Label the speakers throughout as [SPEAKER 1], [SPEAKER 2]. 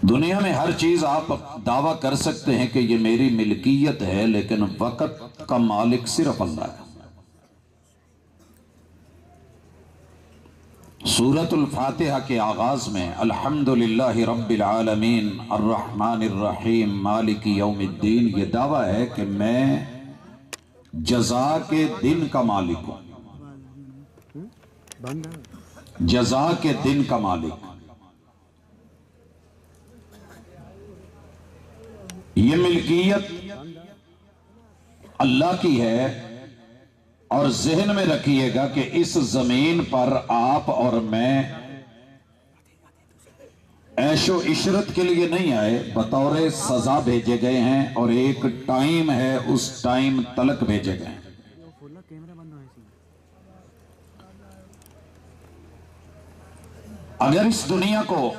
[SPEAKER 1] دنیا میں ہر چیز آپ دعویٰ کر سکتے ہیں کہ یہ میری ملکیت ہے، لیکن وقت کا مالک صرف اللہ ہے۔ سورۃ الفاتحہ کے آغاز میں الحمدللہ رب العالمین الرحمن الرحیم مالک یوم الدین، یہ دعویٰ ہے کہ میں جزا کے دن کا مالک ہوں، جزا کے دن کا مالک۔ یہ ملکیت اللہ کی ہے، اور ذہن میں رکھیے گا کہ اس زمین پر آپ اور میں عیش و عشرت کے لیے نہیں آئے، بطور سزا بھیجے گئے ہیں، اور ایک ٹائم ہے، اس ٹائم تلک بھیجے گئے ہیں۔ اگر اس دنیا کو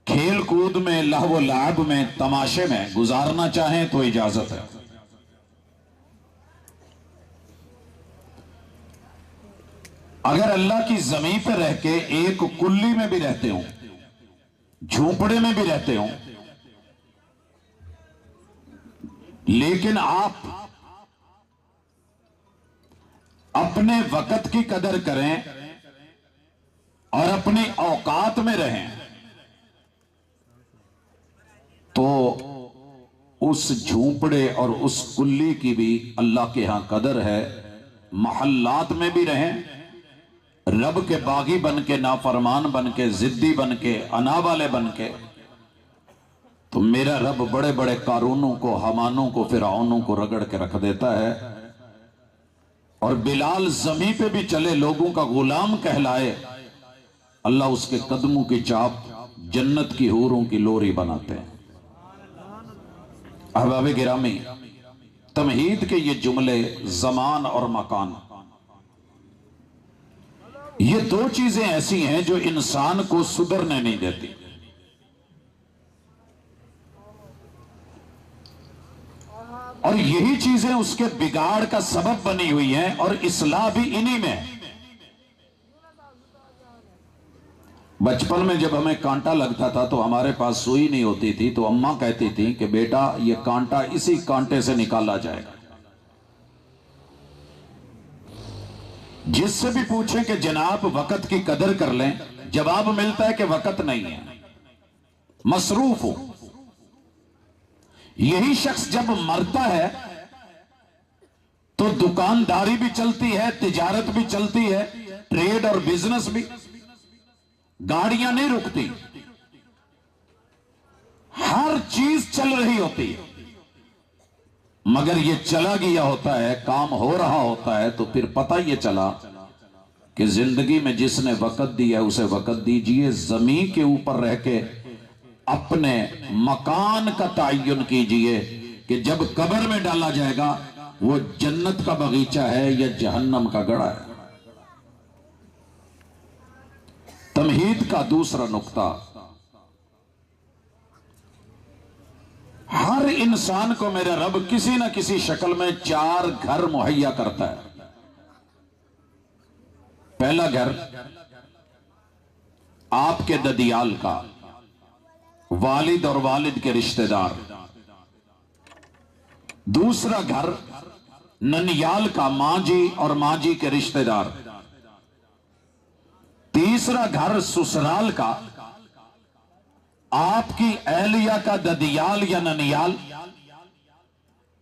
[SPEAKER 1] کھیل کود میں، لہو و لعب میں، تماشے میں گزارنا چاہیں تو اجازت ہے۔ اگر اللہ کی زمین پہ رہ کے ایک کلی میں بھی رہتے ہوں، جھونپڑے میں بھی رہتے ہوں، لیکن آپ اپنے وقت کی قدر کریں اور اپنی اوقات میں رہیں، تو اس جھونپڑے اور اس کلی کی بھی اللہ کے ہاں قدر ہے۔ محلات میں بھی رہیں، رب کے باغی بن کے، نافرمان بن کے، ضدی بن کے، انا والے بن کے، تو میرا رب بڑے بڑے قارونوں کو، حمانوں کو، فرعونوں کو رگڑ کے رکھ دیتا ہے۔ اور بلال زمین پہ بھی چلے، لوگوں کا غلام کہلائے، اللہ اس کے قدموں کی چاپ جنت کی حوروں کی لوری بناتے ہیں۔ احباب گرامی، تمہید کے یہ جملے، زمان اور مکان، یہ دو چیزیں ایسی ہیں جو انسان کو سدھرنے نہیں دیتی۔ اور یہی چیزیں اس کے بگاڑ کا سبب بنی ہوئی ہیں، اور اصلاح بھی انہی میں۔ بچپن میں جب ہمیں کانٹا لگتا تھا تو ہمارے پاس سوئی نہیں ہوتی تھی، تو اماں کہتی تھی کہ بیٹا یہ کانٹا اسی کانٹے سے نکالا جائے گا۔ جس سے بھی پوچھیں کہ جناب وقت کی قدر کر لیں، جواب ملتا ہے کہ وقت نہیں ہے، مصروف ہو۔ یہی شخص جب مرتا ہے تو دکانداری بھی چلتی ہے، تجارت بھی چلتی ہے، ٹریڈ اور بزنس بھی، گاڑیاں نہیں رکتی، ہر چیز چل رہی ہوتی ہے۔ مگر یہ چلا گیا ہوتا ہے، کام ہو رہا ہوتا ہے، تو پھر پتہ یہ چلا کہ زندگی میں جس نے وقت دیا ہے اسے وقت دیجئے۔ زمین کے اوپر رہ کے اپنے مکان کا تعین کیجئے کہ جب قبر میں ڈالا جائے گا وہ جنت کا باغیچہ ہے یا جہنم کا گڑھا ہے۔ تمہید کا دوسرا نقطہ، ہر انسان کو میرا رب کسی نہ کسی شکل میں 4 گھر مہیا کرتا ہے۔ پہلا گھر آپ کے ددیال کا، والد اور والد کے رشتہ دار۔ دوسرا گھر ننیال کا، ماں جی اور ماں جی کے رشتہ دار۔ تیسرا گھر سسرال کا، آپ کی اہلیہ کا ددیال یا ننیال،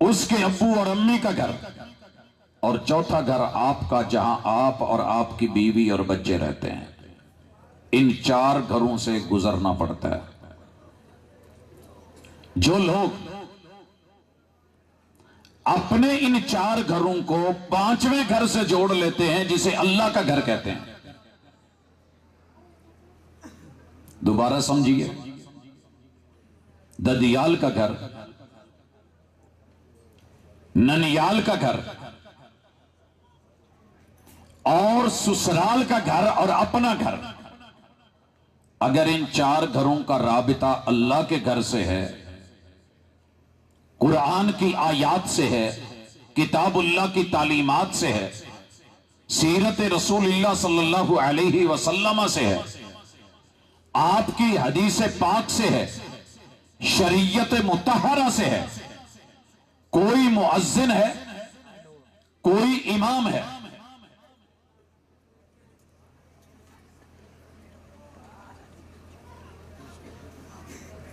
[SPEAKER 1] اس کے ابو اور امی کا گھر۔ اور چوتھا گھر آپ کا، جہاں آپ اور آپ کی بیوی اور بچے رہتے ہیں۔ ان 4 گھروں سے گزرنا پڑتا ہے۔ جو لوگ اپنے ان 4 گھروں کو 5ویں گھر سے جوڑ لیتے ہیں، جسے اللہ کا گھر کہتے ہیں، دوبارہ سمجھیے، ددیال کا گھر، ننیال کا گھر اور سسرال کا گھر اور اپنا گھر، اگر ان 4 گھروں کا رابطہ اللہ کے گھر سے ہے، قرآن کی آیات سے ہے، کتاب اللہ کی تعلیمات سے ہے، سیرت رسول اللہ صلی اللہ علیہ وسلم سے ہے، آپ کی حدیث پاک سے ہے، شریعت مطہرہ سے ہے. کوئی مؤذن ہے، کوئی امام ہے.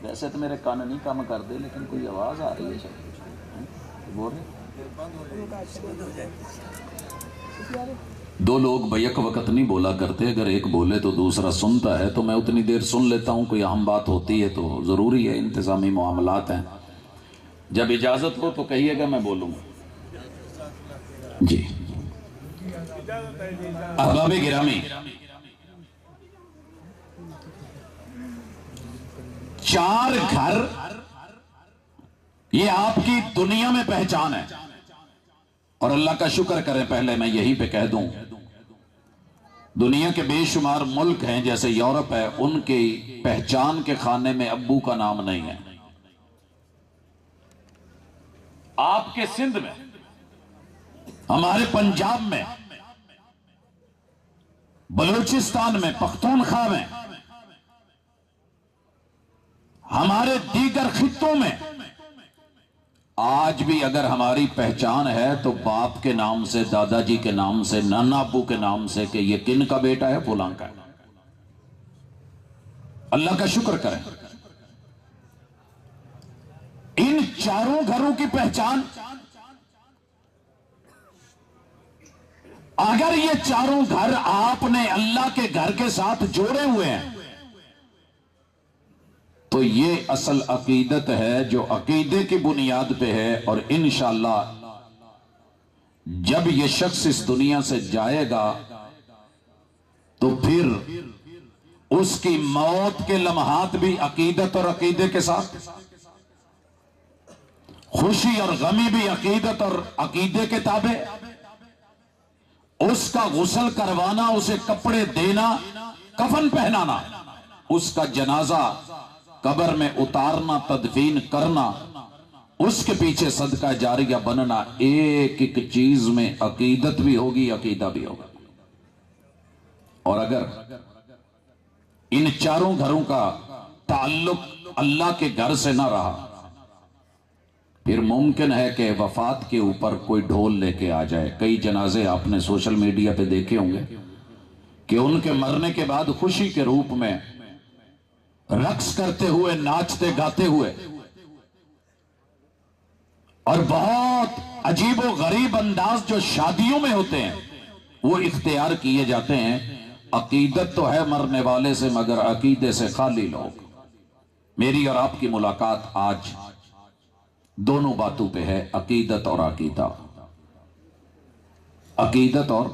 [SPEAKER 1] ویسے تو میرے کان نہیں کام کر دے، لیکن کوئی آواز آ رہی ہے شاید بول رہے. دو لوگ بیک وقت نہیں بولا کرتے، اگر ایک بولے تو دوسرا سنتا ہے، تو میں اتنی دیر سن لیتا ہوں. کوئی اہم بات ہوتی ہے تو ضروری ہے، انتظامی معاملات ہیں. جب اجازت ہو تو کہیے گا، میں بولوں گا. جی احباب گرامی، 4 گھر یہ آپ کی دنیا میں پہچان ہے. اور اللہ کا شکر کریں، پہلے میں یہیں پہ کہہ دوں، دنیا کے بے شمار ملک ہیں جیسے یورپ ہے، ان کی پہچان کے خانے میں ابو کا نام نہیں ہے. آپ کے سندھ میں، ہمارے پنجاب میں، بلوچستان میں، پختونخوا میں، ہمارے دیگر خطوں میں آج بھی اگر ہماری پہچان ہے تو باپ کے نام سے، دادا جی کے نام سے، نانا ابو کے نام سے، کہ یہ کن کا بیٹا ہے، فلاں کا. اللہ کا شکر کریں. ان 4 گھروں کی پہچان، اگر یہ 4 گھر آپ نے اللہ کے گھر کے ساتھ جوڑے ہوئے ہیں تو یہ اصل عقیدت ہے جو عقیدے کی بنیاد پہ ہے. اور انشاءاللہ جب یہ شخص اس دنیا سے جائے گا تو پھر اس کی موت کے لمحات بھی عقیدت اور عقیدے کے ساتھ، خوشی اور غمی بھی عقیدت اور عقیدے کے تابع. اس کا غسل کروانا، اسے کپڑے دینا، کفن پہنانا، اس کا جنازہ قبر میں اتارنا، تدفین کرنا، اس کے پیچھے صدقہ جاریہ بننا، ایک ایک چیز میں عقیدت بھی ہوگی، عقیدہ بھی ہوگا. اور اگر ان 4 گھروں کا تعلق اللہ کے گھر سے نہ رہا، پھر ممکن ہے کہ وفات کے اوپر کوئی ڈھول لے کے آ جائے. کئی جنازے آپ نے سوشل میڈیا پہ دیکھے ہوں گے کہ ان کے مرنے کے بعد خوشی کے روپ میں رقص کرتے ہوئے، ناچتے گاتے ہوئے، اور بہت عجیب و غریب انداز جو شادیوں میں ہوتے ہیں وہ اختیار کیے جاتے ہیں. عقیدت تو ہے مرنے والے سے، مگر عقیدے سے خالی لوگ. میری اور آپ کی ملاقات آج دونوں باتوں پہ ہے، عقیدت اور عقیدہ. عقیدت اور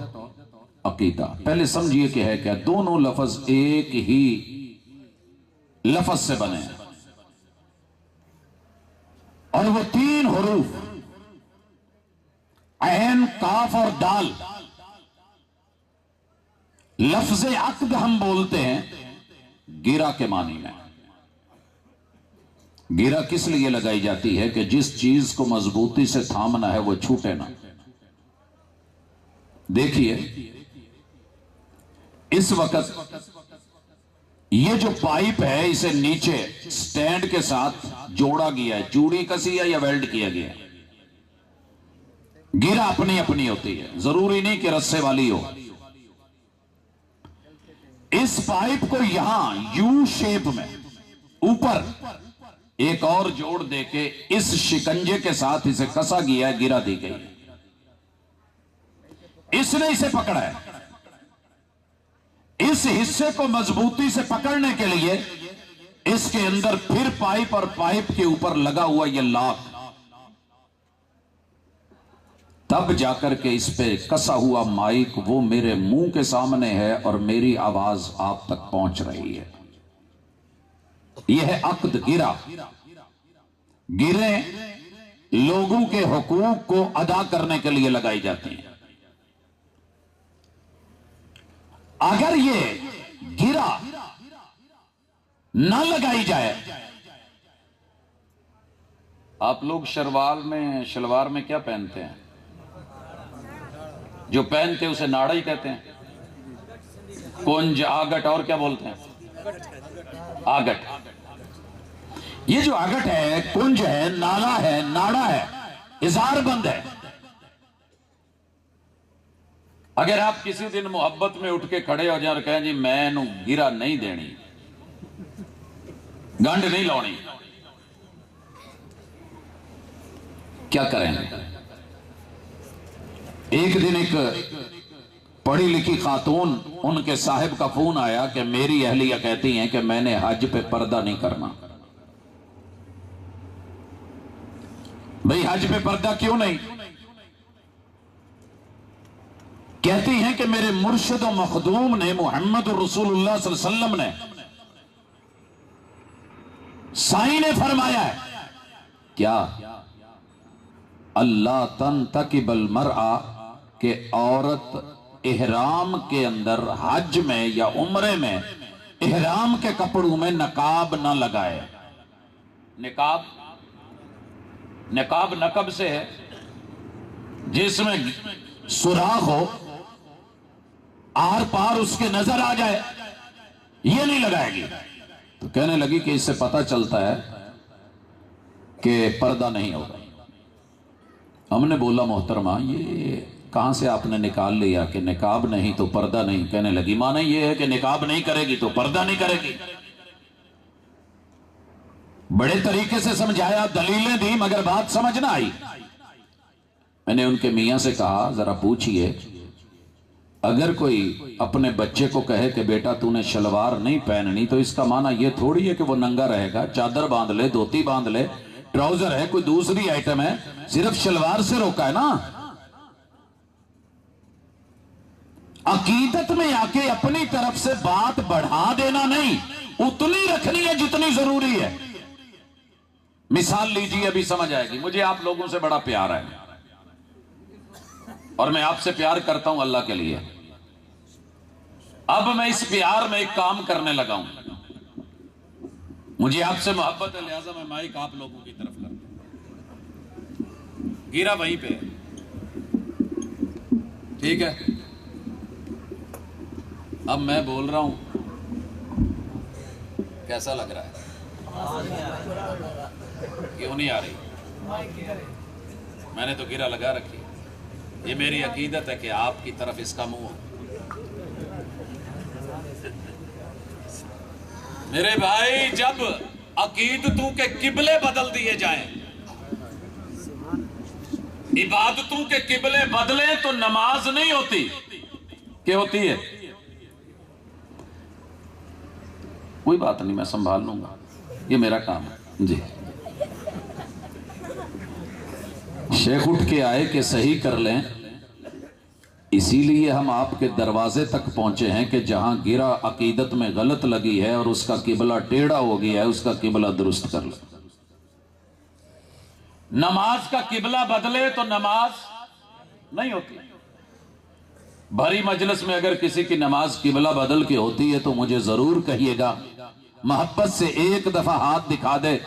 [SPEAKER 1] عقیدہ پہلے سمجھیے کہ ہے کیا. دونوں لفظ ایک ہی لفظ سے بنے ہیں، اور وہ 3 حروف عین، کاف اور دال. لفظ عقد ہم بولتے ہیں گرہ کے معنی میں. گرہ کس لیے لگائی جاتی ہے؟ کہ جس چیز کو مضبوطی سے تھامنا ہے وہ چھوٹے نہ. دیکھیے اس وقت یہ جو پائپ ہے اسے نیچے سٹینڈ کے ساتھ جوڑا گیا ہے، چوڑی کسی ہے یا ویلڈ کیا گیا ہے. گرہ اپنی اپنی ہوتی ہے، ضروری نہیں کہ رسے والی ہو. اس پائپ کو یہاں یو شیپ میں اوپر ایک اور جوڑ دے کے اس شکنجے کے ساتھ اسے کسا گیا ہے، گرہ دی گئی. اس نے اسے پکڑا ہے. اس حصے کو مضبوطی سے پکڑنے کے لیے اس کے اندر پھر پائپ، اور پائپ کے اوپر لگا ہوا یہ لاک، تب جا کر کے اس پہ کسا ہوا مائک وہ میرے منہ کے سامنے ہے اور میری آواز آپ تک پہنچ رہی ہے. یہ ہے عقد. گرہ، گرہیں لوگوں کے حقوق کو ادا کرنے کے لیے لگائی جاتی ہیں. اگر یہ گرہ نہ لگائی جائے، آپ لوگ شلوار میں کیا پہنتے ہیں؟ جو پہنتے ہیں اسے ناڑا ہی کہتے ہیں. کنج، آگٹ، اور کیا بولتے ہیں؟ آگٹ. یہ جو آگٹ ہے کنج ہے نالا ہے ناڑا ہے ازار بند ہے. اگر آپ کسی دن محبت میں اٹھ کے کھڑے ہو جائیں اور کہیں جی میں نو گرا نہیں دینی گنڈ نہیں لاؤنی کیا کریں گے؟ ایک دن ایک پڑھی لکھی خاتون ان کے صاحب کا فون آیا کہ میری اہلیہ کہتی ہیں کہ میں نے حج پہ پردہ نہیں کرنا. بھئی حج پہ پردہ کیوں نہیں؟ کہتی ہیں کہ میرے مرشد و مخدوم نے محمد رسول اللہ صلی اللہ علیہ وسلم نے سائی نے فرمایا ہے کیا اللہ تنتقب المرأة کہ عورت احرام کے اندر حج میں یا عمرے میں احرام کے کپڑوں میں نقاب نہ لگائے. نقاب نقب سے ہے جس میں سوراخ ہو آر پار اس کے نظر آ جائے یہ نہیں لگائے گی. تو کہنے لگی کہ اس سے پتہ چلتا ہے کہ پردہ نہیں ہوگا. ہم نے بولا محترمہ یہ کہاں سے آپ نے نکال لیا کہ نقاب نہیں تو پردہ نہیں؟ کہنے لگی معنی یہ ہے کہ نقاب نہیں کرے گی تو پردہ نہیں کرے گی. بڑے طریقے سے سمجھایا دلیلیں دی مگر بات سمجھ نہ آئی. میں نے ان کے میاں سے کہا ذرا پوچھئے اگر کوئی اپنے بچے کو کہے کہ بیٹا تو نے شلوار نہیں پہننی تو اس کا معنی یہ تھوڑی ہے کہ وہ ننگا رہے گا. چادر باندھ لے دھوتی باندھ لے ٹراؤزر ہے کوئی دوسری آئٹم ہے صرف شلوار سے روکا ہے نا. عقیدت میں آ کے اپنی طرف سے بات بڑھا دینا نہیں اتنی رکھنی ہے جتنی ضروری ہے. مثال لیجیے ابھی سمجھ آئے گی. مجھے آپ لوگوں سے بڑا پیار ہے اور میں آپ سے پیار کرتا ہوں اللہ کے لیے. اب میں اس پیار میں ایک کام کرنے لگا ہوں. مجھے آپ سے محبت ہے لہذا میں مائک آپ لوگوں کی طرف کرتا ہوں. گیرا وہیں پہ ٹھیک ہے. اب میں بول رہا ہوں کیسا لگ رہا ہے؟ کیوں نہیں آ رہی؟ میں نے تو گیرا لگا رکھی. یہ میری عقیدت ہے کہ آپ کی طرف اس کا منہ ہو. میرے بھائی جب عقیدتوں کے قبلے بدل دیے جائیں عبادتوں کے قبلے بدلیں تو نماز نہیں ہوتی. کیا ہوتی ہے؟ کوئی بات نہیں میں سنبھال لوں گا یہ میرا کام ہے. جی شیخ اٹھ کے آئے کہ صحیح کر لیں اسی لیے ہم آپ کے دروازے تک پہنچے ہیں کہ جہاں گرا عقیدت میں غلط لگی ہے اور اس کا قبلہ ٹیڑھا ہو گیا ہے اس کا قبلہ درست کر لیں. نماز کا قبلہ بدلے تو نماز نہیں ہوتی. بھری مجلس میں اگر کسی کی نماز قبلہ بدل کے ہوتی ہے تو مجھے ضرور کہیے گا. محبت سے ایک دفعہ ہاتھ دکھا دے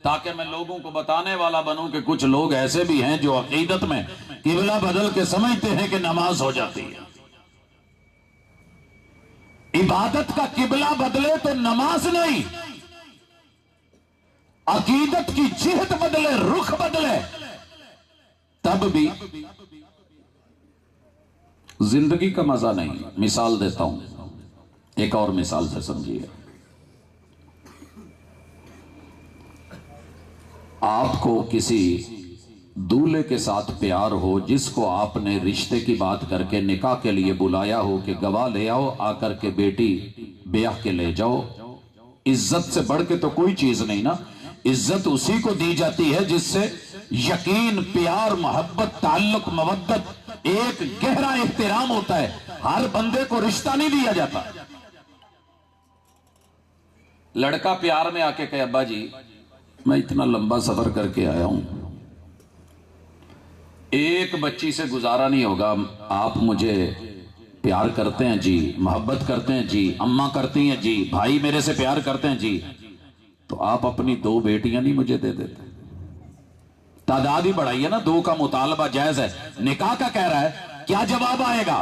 [SPEAKER 1] تاکہ میں لوگوں کو بتانے والا بنوں کہ کچھ لوگ ایسے بھی ہیں جو عقیدت میں قبلہ بدل کے سمجھتے ہیں کہ نماز ہو جاتی ہے. عبادت کا قبلہ بدلے تو نماز نہیں. عقیدت کی جہت بدلے رخ بدلے تب بھی زندگی کا مزہ نہیں. مثال دیتا ہوں ایک اور مثال سے سمجھیے. آپ کو کسی دولہے کے ساتھ پیار ہو جس کو آپ نے رشتے کی بات کر کے نکاح کے لیے بلایا ہو کہ گواہ لے آؤ آ کر کے بیٹی بیاہ کے لے جاؤ. عزت سے بڑھ کے تو کوئی چیز نہیں نا. عزت اسی کو دی جاتی ہے جس سے یقین پیار محبت تعلق مودت ایک گہرا احترام ہوتا ہے. ہر بندے کو رشتہ نہیں دیا جاتا. لڑکا پیار میں آ کے کہے ابا جی میں اتنا لمبا سفر کر کے آیا ہوں ایک بچی سے گزارا نہیں ہوگا. آپ مجھے پیار کرتے ہیں جی محبت کرتے ہیں جی اماں کرتی ہیں جی بھائی میرے سے پیار کرتے ہیں جی تو آپ اپنی 2 بیٹیاں نہیں مجھے دے دیتے. تعداد ہی بڑھائی ہے نا. 2 کا مطالبہ جائز ہے. نکاح کا کہہ رہا ہے کیا جواب آئے گا؟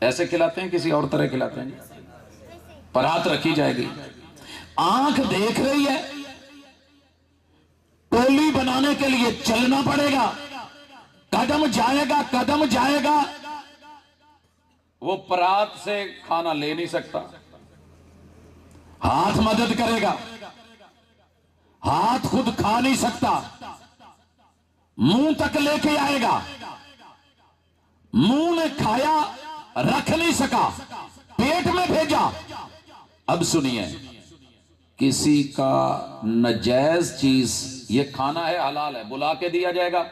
[SPEAKER 1] ایسے کھلاتے ہیں کسی اور طرح کھلاتے ہیں؟ پر ہاتھ رکھی جائے گی، آنکھ دیکھ رہی ہے، ٹولی بنانے کے لیے چلنا پڑے گا، قدم جائے گا، وہ پرات سے کھانا لے نہیں سکتا، ہاتھ مدد کرے گا، ہاتھ خود کھا نہیں سکتا، منہ تک لے کے آئے گا، منہ نے کھایا رکھ نہیں سکا، پیٹ میں بھیجا۔ اب سنیے، کسی کا ناجائز چیز، یہ کھانا ہے حلال ہے، بلا کے دیا جائے گا،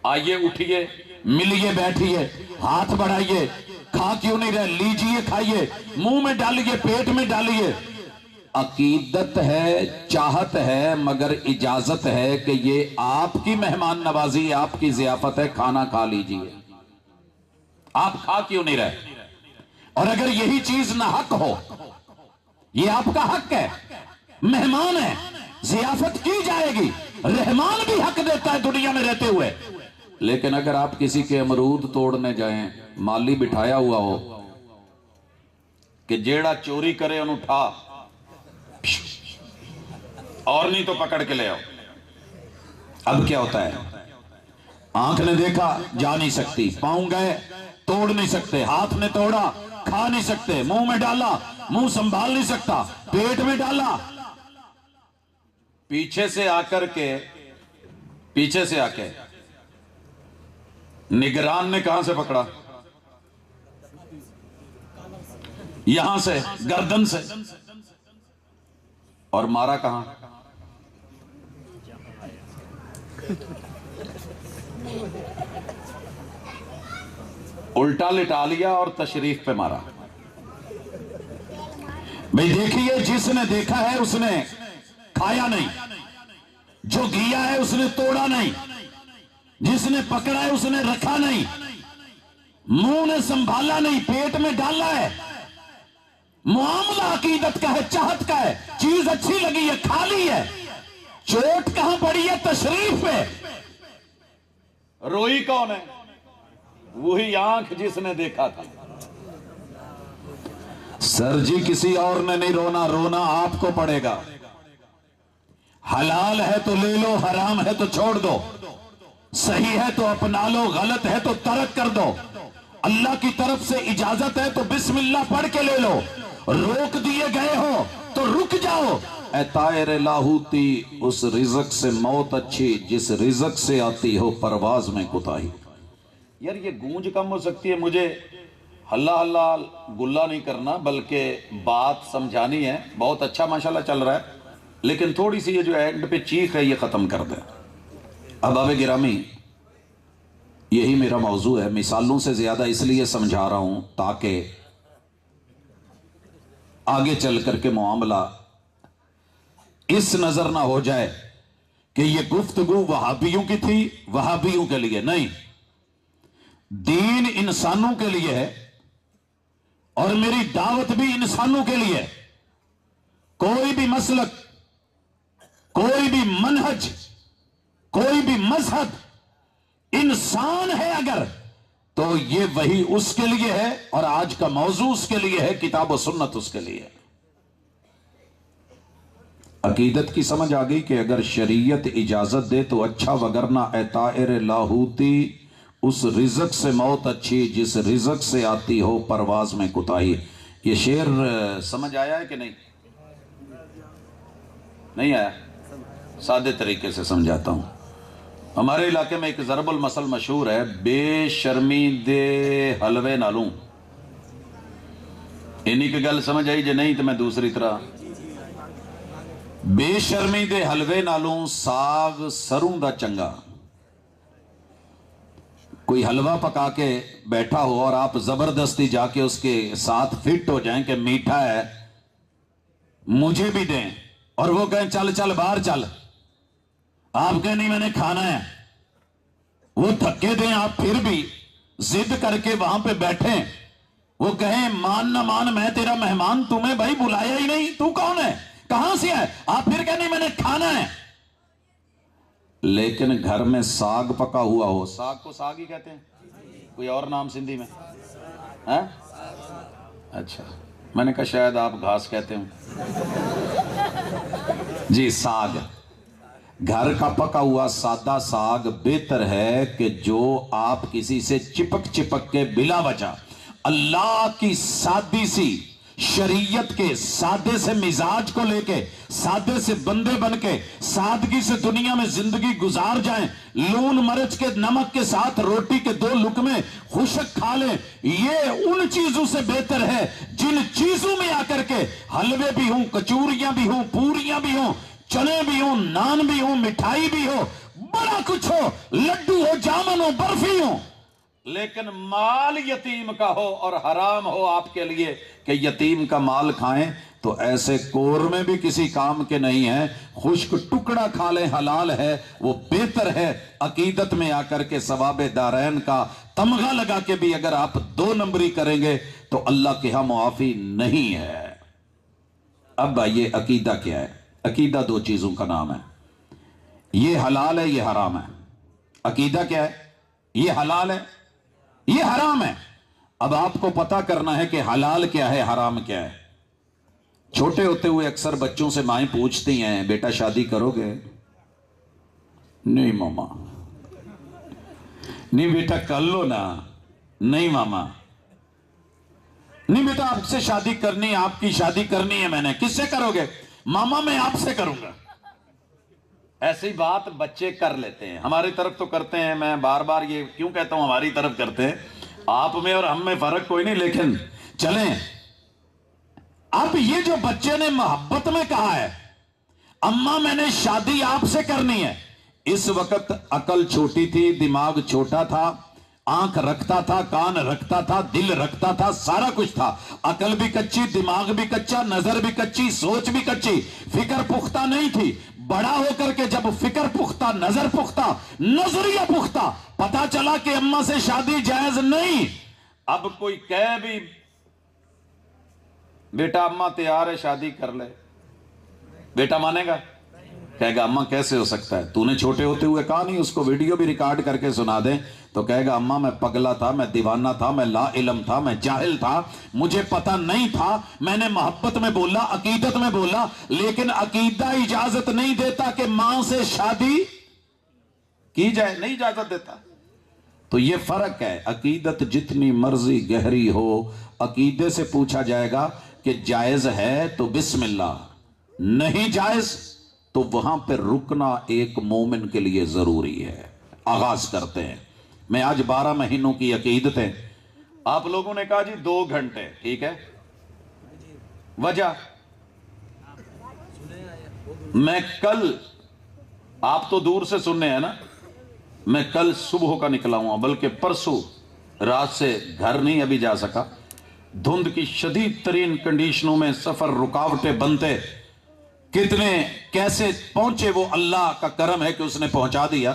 [SPEAKER 1] آئیے اٹھیے ملیے بیٹھیے ہاتھ بڑھائیے، کھا کیوں نہیں رہے، لیجیے کھائیے، منہ میں ڈالیے پیٹ میں ڈالیے۔ عقیدت ہے، چاہت ہے، مگر اجازت ہے کہ یہ آپ کی مہمان نوازی، آپ کی ضیافت ہے، کھانا کھا لیجیے، آپ کھا کیوں نہیں رہے؟ اور اگر یہی چیز نہ حق ہو، یہ آپ کا حق ہے، مہمان ہے، ضیافت کی جائے گی، رحمان بھی حق دیتا ہے دنیا میں رہتے ہوئے، لیکن اگر آپ کسی کے امرود توڑنے جائیں، مالی بٹھایا ہوا ہو کہ جیڑا چوری کرے انہوں اٹھا اور نہیں تو پکڑ کے لے آؤ، اب کیا ہوتا ہے؟ آنکھ نے دیکھا جا نہیں سکتی، پاؤں گئے توڑ نہیں سکتے، ہاتھ نے توڑا کھا نہیں سکتے، منہ میں ڈالا منہ سنبھال نہیں سکتا، پیٹ میں ڈالا، پیچھے سے آ کے نگران نے کہاں سے پکڑا؟ یہاں سے، گردن سے، اور مارا کہاں؟ الٹا لٹا لیا اور تشریف پہ مارا۔ بھئی دیکھیے، جس نے دیکھا ہے اس نے کھایا نہیں، جو گیا ہے اس نے توڑا نہیں، جس نے پکڑا ہے اس نے رکھا نہیں، منہ نے سنبھالا نہیں، پیٹ میں ڈالا ہے۔ معاملہ عقیدت کا ہے، چاہت کا ہے، چیز اچھی لگی ہے، کھا لی ہے، چوٹ کہاں پڑی ہے؟ تشریف پہ۔ روئی کون ہے؟ وہی آنکھ جس نے دیکھا تھا۔ سر جی کسی اور نے نہیں رونا، رونا آپ کو پڑے گا۔ حلال ہے تو لے لو، حرام ہے تو چھوڑ دو، صحیح ہے تو اپنا لو، غلط ہے تو ترک کر دو، اللہ کی طرف سے اجازت ہے تو بسم اللہ پڑھ کے لے لو، روک دیے گئے ہو تو رک جاؤ۔ اے طائر لاہوتی، اس رزق سے موت اچھی جس رزق سے آتی ہو پرواز میں کوتاہی۔ یار یہ گونج کم ہو سکتی ہے، مجھے ہلا ہلا گلہ نہیں کرنا بلکہ بات سمجھانی ہے، بہت اچھا ماشاءاللہ چل رہا ہے، لیکن تھوڑی سی یہ جو اینڈ پہ چیخ ہے یہ ختم کر دیں۔ احباب گرامی، یہی میرا موضوع ہے، مثالوں سے زیادہ اس لیے سمجھا رہا ہوں تاکہ آگے چل کر کے معاملہ اس نظر نہ ہو جائے کہ یہ گفتگو وہابیوں کی تھی، وہابیوں کے لیے نہیں، دین انسانوں کے لیے ہے، اور میری دعوت بھی انسانوں کے لیے۔ کوئی بھی مسلک، کوئی بھی منہج، کوئی بھی مذہب انسان ہے اگر، تو یہ وہی اس کے لیے ہے، اور آج کا موضوع اس کے لیے ہے، کتاب و سنت اس کے لیے۔ عقیدت کی سمجھ آ گئی کہ اگر شریعت اجازت دے تو اچھا، وگرنہ اے طائر لاہوتی، اس رزق سے موت اچھی جس رزق سے آتی ہو پرواز میں کوتاہی۔ یہ شعر سمجھ آیا ہے کہ نہیں؟ نہیں آیا؟ سادے طریقے سے سمجھاتا ہوں۔ ہمارے علاقے میں ایک ضرب المثل مشہور ہے، بے شرمی دے حلوے نالوں۔ انہی کی گل سمجھ آئی جے نہیں تو میں دوسری طرح۔ بے شرمی دے حلوے نالوں ساگ سروں دا چنگا۔ کوئی حلوہ پکا کے بیٹھا ہو اور آپ زبردستی جا کے اس کے ساتھ فٹ ہو جائیں کہ میٹھا ہے مجھے بھی دیں، اور وہ کہیں چل چل باہر چل، آپ کہیں نہیں میں نے کھانا ہے، وہ دھکے دیں، آپ پھر بھی ضد کر کے وہاں پہ بیٹھیں، وہ کہیں مان نہ مان میں تیرا مہمان، تمہیں بھائی بلایا ہی نہیں، تو کون ہے، کہاں سے ہے، آپ پھر کہیں نہیں میں نے کھانا ہے۔ لیکن گھر میں ساگ پکا ہوا ہو، ساگ کو ساگ ہی کہتے ہیں، کوئی اور نام سندھی میں اچھا میں نے کہا شاید آپ گھاس کہتے ہوں. جی ساگ، گھر کا پکا ہوا سادہ ساگ بہتر ہے کہ جو آپ کسی سے چپک چپک کے بلا وجہ اللہ کی سادی سی شریعت کے سادے سے مزاج کو لے کے سادے سے بندے بن کے سادگی سے دنیا میں زندگی گزار جائیں، لون مرچ کے نمک کے ساتھ روٹی کے 2 لقمے خشک کھا لیں، یہ ان چیزوں سے بہتر ہے جن چیزوں میں آ کر کے حلوے بھی ہوں، کچوریاں بھی ہوں، پوریاں بھی ہوں، چنے بھی ہوں، نان بھی ہوں، مٹھائی بھی ہو، بڑا کچھ ہو، لڈو ہو، جامن ہو، برفی ہو، لیکن مال یتیم کا ہو اور حرام ہو آپ کے لیے کہ یتیم کا مال کھائیں، تو ایسے قورمے بھی کسی کام کے نہیں ہیں. خشک ٹکڑا کھا لیں، حلال ہے، وہ بہتر ہے. عقیدت میں آ کر کے ثواب دارین کا تمغہ لگا کے بھی اگر آپ 2 نمبری کریں گے تو اللہ کے ہاں معافی نہیں ہے. اب آئیے عقیدہ کیا ہے؟ عقیدہ 2 چیزوں کا نام ہے، یہ حلال ہے، یہ حرام ہے. عقیدہ کیا ہے؟ یہ حلال ہے، یہ حرام ہے. اب آپ کو پتا کرنا ہے کہ حلال کیا ہے، حرام کیا ہے. چھوٹے ہوتے ہوئے اکثر بچوں سے مائیں پوچھتی ہیں بیٹا شادی کرو گے؟ نہیں ماما. نہیں بیٹا کر لو نا. نہیں ماما. نہیں بیٹا آپ سے شادی کرنی ہے، آپ کی شادی کرنی ہے. میں نے کس سے کرو گے؟ ماما میں آپ سے کروں گا. ایسی بات بچے کر لیتے ہیں، ہماری طرف تو کرتے ہیں. میں بار بار یہ کیوں کہتا ہوں ہماری طرف کرتے ہیں؟ آپ میں اور ہم میں فرق کوئی نہیں، لیکن چلیں. اب یہ جو بچے نے محبت میں کہا ہے اماں میں نے شادی آپ سے کرنی ہے، اس وقت عقل چھوٹی تھی، دماغ چھوٹا تھا، آنکھ رکھتا تھا، کان رکھتا تھا، دل رکھتا تھا، سارا کچھ تھا. عقل بھی کچی، دماغ بھی کچا، نظر بھی کچی، سوچ بھی کچی، فکر پختہ نہیں تھی. بڑا ہو کر کے جب فکر پختہ، نظر پختہ، نظریہ پختہ، پتا چلا کہ اماں سے شادی جائز نہیں. اب کوئی کہے بھی بیٹا اماں تیار ہے شادی کر لے، بیٹا مانے گا؟ کہے گا اماں کیسے ہو سکتا ہے، تو نے چھوٹے ہوتے ہوئے کہا نہیں. اس کو ویڈیو بھی ریکارڈ کر کے سنا دیں تو کہے گا اماں میں پگلا تھا، میں دیوانہ تھا، میں لا علم تھا، میں جاہل تھا، مجھے پتہ نہیں تھا، میں نے محبت میں بولا، عقیدت میں بولا. لیکن عقیدہ اجازت نہیں دیتا کہ ماں سے شادی کی جائے، نہیں اجازت دیتا. تو یہ فرق ہے. عقیدت جتنی مرضی گہری ہو، عقیدے سے پوچھا جائے گا کہ جائز ہے تو بسم اللہ، نہیں جائز تو وہاں پہ رکنا ایک مومن کے لیے ضروری ہے. آغاز کرتے ہیں. میں آج 12 مہینوں کی عقیدتیں، آپ لوگوں نے کہا جی 2 گھنٹے، ٹھیک ہے. وجہ میں کل، آپ تو دور سے سننے ہیں نا، میں کل صبح کا نکلا ہوں، بلکہ پرسوں رات سے گھر نہیں ابھی جا سکا. دھند کی شدید ترین کنڈیشنوں میں سفر، رکاوٹیں بنتے، کتنے کیسے پہنچے وہ اللہ کا کرم ہے کہ اس نے پہنچا دیا.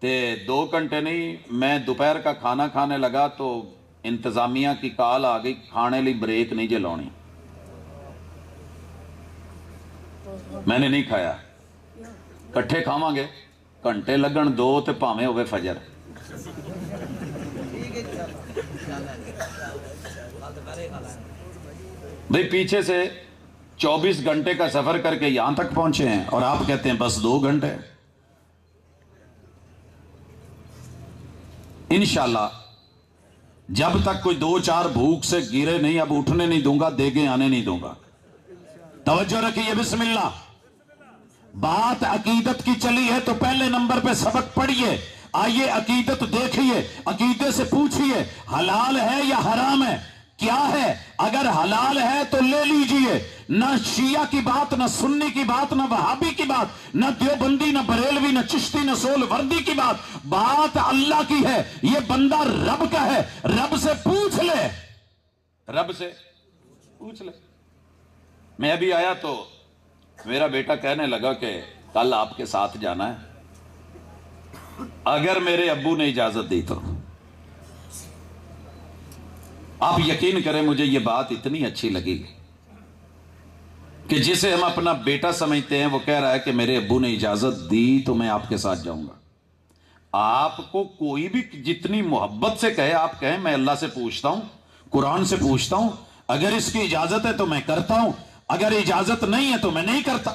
[SPEAKER 1] تے 2 گھنٹے نہیں، میں دوپہر کا کھانا کھانے لگا تو انتظامیہ کی کال آ گئی کھانے لی بریک نہیں جے لونی. میں نے نہیں کھایا. کٹھے کھاواں گے، گھنٹے لگن 2 تے پاویں ہوئے فجر. بھئی پیچھے سے 24 گھنٹے کا سفر کر کے یہاں تک پہنچے ہیں اور آپ کہتے ہیں بس 2 گھنٹے. انشاءاللہ جب تک کوئی 2-4 بھوک سے گرے نہیں، اب اٹھنے نہیں دوں گا، دیگیں آنے نہیں دوں گا. توجہ رکھیے، بسم اللہ. بات عقیدت کی چلی ہے تو پہلے نمبر پہ سبق پڑھیے. آئیے عقیدت دیکھیے، عقیدے سے پوچھیے حلال ہے یا حرام ہے، کیا ہے. اگر حلال ہے تو لے لیجئے. نہ شیعہ کی بات، نہ سنی کی بات، نہ وہابی کی بات، نہ دیوبندی، نہ بریلوی، نہ چشتی، نہ سول وردی کی بات. بات اللہ کی ہے. یہ بندہ رب کا ہے، رب سے پوچھ لے، رب سے پوچھ لے. میں ابھی آیا تو میرا بیٹا کہنے لگا کہ کل آپ کے ساتھ جانا ہے. اگر میرے ابو نے اجازت دی تو. آپ یقین کریں مجھے یہ بات اتنی اچھی لگی کہ جسے ہم اپنا بیٹا سمجھتے ہیں وہ کہہ رہا ہے کہ میرے ابو نے اجازت دی تو میں آپ کے ساتھ جاؤں گا. آپ کو کوئی بھی جتنی محبت سے کہے، آپ کہیں میں اللہ سے پوچھتا ہوں، قرآن سے پوچھتا ہوں، اگر اس کی اجازت ہے تو میں کرتا ہوں، اگر اجازت نہیں ہے تو میں نہیں کرتا۔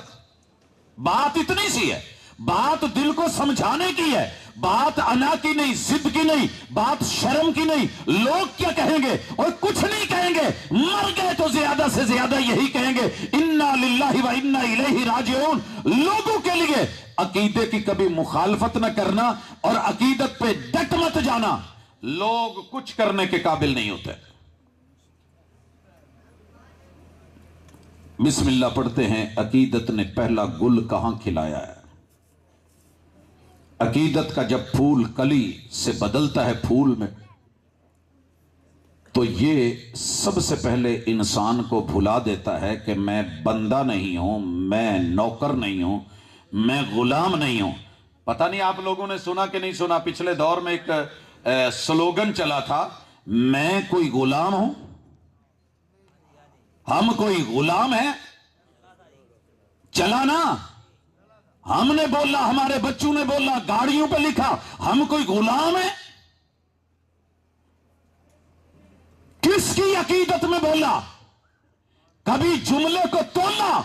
[SPEAKER 1] بات اتنی سی ہے، بات دل کو سمجھانے کی ہے، بات انا کی نہیں، ضد کی نہیں، بات شرم کی نہیں۔ لوگ کیا کہیں گے؟ اور کچھ نہیں کہیں گے، مر گئے تو زیادہ سے زیادہ یہی کہیں گے، انا للہ و انا الیہ راجعون۔ لوگوں کے لیے عقیدے کی کبھی مخالفت نہ کرنا اور عقیدت پہ ڈٹ مت جانا، لوگ کچھ کرنے کے قابل نہیں ہوتے۔ بسم اللہ پڑھتے ہیں۔ عقیدت نے پہلا گل کہاں کھلایا ہے؟ عقیدت کا جب پھول کلی سے بدلتا ہے پھول میں، تو یہ سب سے پہلے انسان کو بھلا دیتا ہے کہ میں بندہ نہیں ہوں، میں نوکر نہیں ہوں، میں غلام نہیں ہوں۔ پتہ نہیں آپ لوگوں نے سنا کہ نہیں سنا، پچھلے دور میں ایک سلوگن چلا تھا، میں کوئی غلام ہوں، ہم کوئی غلام ہیں۔ چلا نا، ہم نے بولا، ہمارے بچوں نے بولا، گاڑیوں پہ لکھا، ہم کوئی غلام ہیں۔ کس کی عقیدت میں بولا؟ کبھی جملے کو تولا؟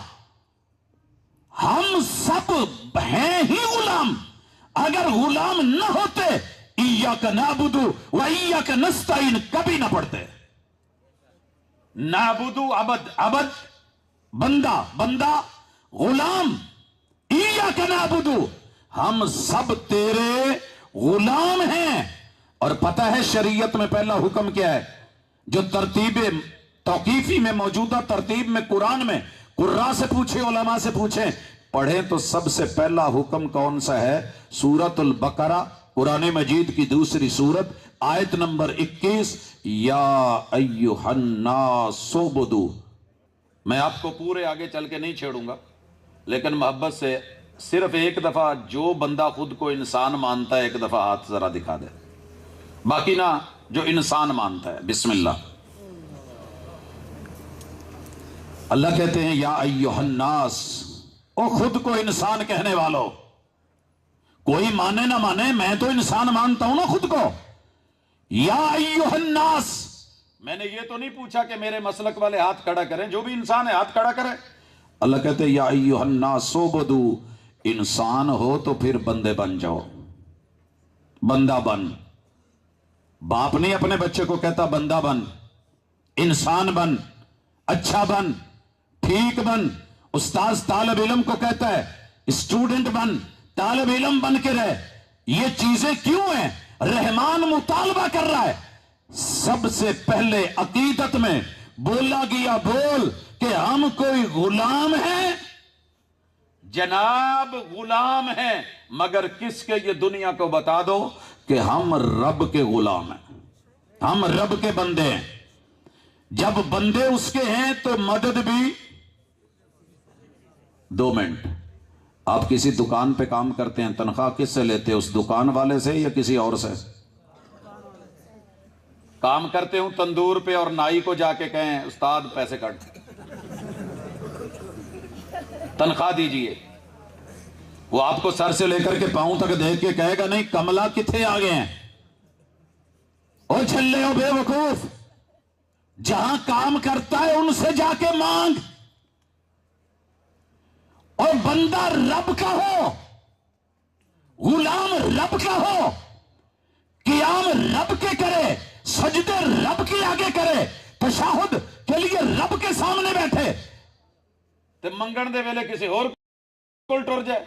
[SPEAKER 1] ہم سب ہیں ہی غلام۔ اگر غلام نہ ہوتے ایاک نعبد و ایاک نستعین کبھی نہ پڑھتے۔ نعبد عبد، عبد بندہ، بندہ غلام، ایاک نعبد ہم سب تیرے غلام ہیں۔ اور پتہ ہے شریعت میں پہلا حکم کیا ہے؟ جو ترتیب توقیفی میں موجودہ ترتیب میں قرآن میں، قراء سے پوچھیں، علماء سے پوچھیں، پڑھیں تو سب سے پہلا حکم کون سا ہے؟ سورۃ البقرہ، قرآن مجید کی دوسری سورت، آیت نمبر 21، یا ایھا الناس اعبدوا۔ میں آپ کو پورے آگے چل کے نہیں چھیڑوں گا، لیکن محبت سے صرف ایک دفعہ جو بندہ خود کو انسان مانتا ہے ایک دفعہ ہاتھ ذرا دکھا دے، باقی نہ جو انسان مانتا ہے۔ بسم اللہ۔ اللہ کہتے ہیں یا ایھا الناس، او خود کو انسان کہنے والو، کوئی مانے نہ مانے میں تو انسان مانتا ہوں نا خود کو۔ یا ایھا الناس، میں نے یہ تو نہیں پوچھا کہ میرے مسلک والے ہاتھ کھڑا کریں، جو بھی انسان ہے ہاتھ کھڑا کرے۔ اللہ کہتے ہیں یا ایھا الناس اعبدوا، انسان ہو تو پھر بندے بن جاؤ، بندہ بن۔ باپ نہیں اپنے بچے کو کہتا بندہ بن، انسان بن، اچھا بن، ٹھیک بن۔ استاذ طالب علم کو کہتا ہے اسٹوڈنٹ بن، طالب علم بن کے رہ۔ یہ چیزیں کیوں ہیں؟ رحمان مطالبہ کر رہا ہے۔ سب سے پہلے عقیدت میں بولا گیا بول کہ ہم کوئی غلام ہیں، جناب غلام ہیں، مگر کس کے؟ یہ دنیا کو بتا دو کہ ہم رب کے غلام ہیں، ہم رب کے بندے ہیں۔ جب بندے اس کے ہیں تو مدد بھی۔ 2 منٹ، آپ کسی دکان پہ کام کرتے ہیں، تنخواہ کس سے لیتے ہیں؟ اس دکان والے سے یا کسی اور سے؟ کام کرتے ہوں تندور پہ اور نائی کو جا کے کہیں استاد پیسے کٹ تنخواہ دیجئے، وہ آپ کو سر سے لے کر کے پاؤں تک دیکھ کے کہے گا نہیں کملا کتنے آ گئے ہیں؟ او چھلے ہو بے وقوف، جہاں کام کرتا ہے ان سے جا کے مانگ۔ اور بندہ رب کا ہو، غلام رب کا ہو، قیام رب کے کرے، سجدے رب کے آگے کرے، تشہد کے لیے رب کے سامنے بیٹھے، تے منگن دے ویلے کسی اور کول ٹر جائے۔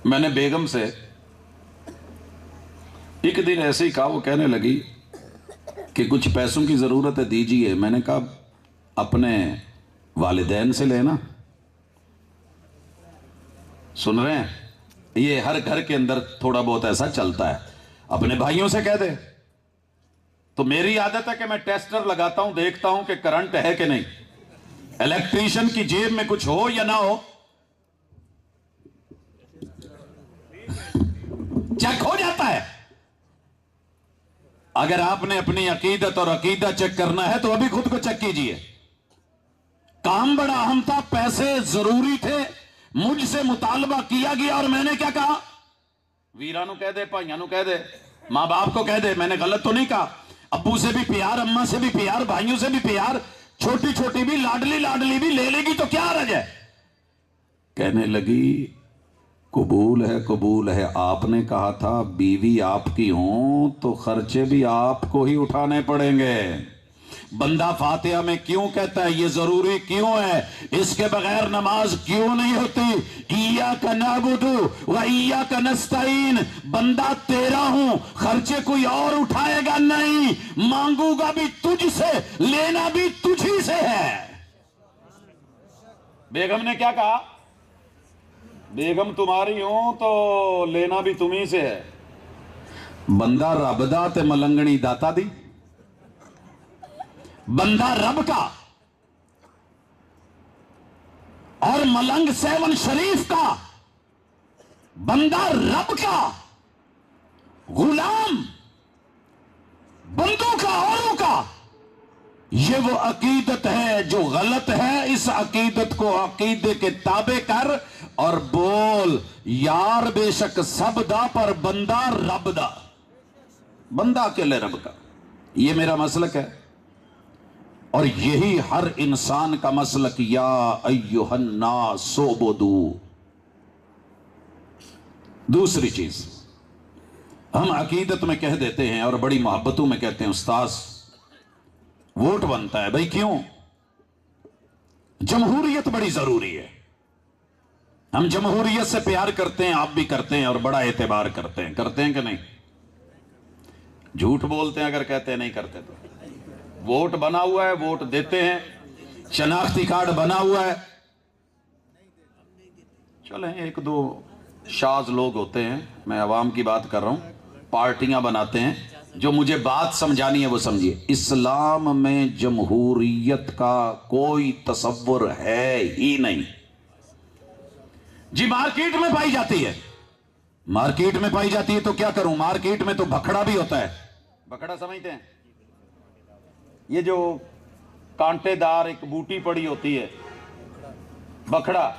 [SPEAKER 1] میں نے بیگم سے ایک دن ایسے ہی کہا، وہ کہنے لگی کہ کچھ پیسوں کی ضرورت ہے دیجئے۔ میں نے کہا اپنے والدین سے لینا۔ سن رہے ہیں؟ یہ ہر گھر کے اندر تھوڑا بہت ایسا چلتا ہے، اپنے بھائیوں سے کہہ دے۔ تو میری عادت ہے کہ میں ٹیسٹر لگاتا ہوں، دیکھتا ہوں کہ کرنٹ ہے کہ نہیں، الیکٹریشین کی جیب میں کچھ ہو یا نہ ہو، چیک ہو جاتا ہے۔ اگر آپ نے اپنی عقیدت اور عقیدہ چیک کرنا ہے تو ابھی خود کو چیک کیجئے۔ کام بڑا اہم تھا، پیسے ضروری تھے، مجھ سے مطالبہ کیا گیا اور میں نے کیا کہا؟ ویرانو کہہ دے، بھائیانو کہہ دے، ماں باپ کو کہہ دے میں نے غلط تو نہیں کہا، ابو سے بھی پیار، اماں سے بھی پیار، بھائیوں سے بھی پیار، چھوٹی چھوٹی بھی لاڈلی لاڈلی بھی لے لے گی تو کیا حرج ہے؟ کہنے لگی قبول ہے، آپ نے کہا تھا بیوی آپ کی ہوں تو خرچے بھی آپ کو ہی اٹھانے پڑیں گے۔ بندہ فاتحہ میں کیوں کہتا ہے یہ ضروری کیوں ہے، اس کے بغیر نماز کیوں نہیں ہوتی؟ ایاک نعبد و ایاک نستعین، بندہ تیرا ہوں، خرچے کوئی اور اٹھائے گا نہیں، مانگوں گا بھی تجھ سے، لینا بھی تجھی سے ہے۔ بیگم نے کیا کہا؟ بیگم تمہاری ہوں تو لینا بھی تمہیں سے ہے۔ بندہ رب دا تے ملنگنی داتا دی، بندہ رب کا اور ملنگ 7 شریف کا، بندہ رب کا، غلام بندوں کا، اوروں کا۔ یہ وہ عقیدت ہے جو غلط ہے، اس عقیدت کو عقیدے کے تابع کر اور بول یار بے شک سب دا پر بندہ رب دا، بندہ اکیلے رب کا۔ یہ میرا مسلک ہے اور یہی ہر انسان کا مسلک۔ یا ایھا الناس اعبدوا۔ دوسری چیز ہم عقیدت میں کہہ دیتے ہیں اور بڑی محبتوں میں کہتے ہیں استاذ ووٹ بنتا ہے، بھائی کیوں؟ جمہوریت بڑی ضروری ہے، ہم جمہوریت سے پیار کرتے ہیں، آپ بھی کرتے ہیں اور بڑا اعتبار کرتے ہیں کہ نہیں؟ جھوٹ بولتے ہیں اگر کہتے ہیں نہیں کرتے تو۔ ووٹ بنا ہوا ہے، ووٹ دیتے ہیں، شناختی کارڈ بنا ہوا ہے، چلیں ایک دو شاذ لوگ ہوتے ہیں، میں عوام کی بات کر رہا ہوں، پارٹیاں بناتے ہیں۔ جو مجھے بات سمجھانی ہے وہ سمجھیے، اسلام میں جمہوریت کا کوئی تصور ہے ہی نہیں۔ جی مارکیٹ میں پائی جاتی ہے، مارکیٹ میں پائی جاتی ہے تو کیا کروں؟ مارکیٹ میں تو بکھڑا بھی ہوتا ہے، بکھڑا سمجھتے ہیں؟ یہ جو کانٹے دار ایک بوٹی پڑی ہوتی ہے، بکھڑا،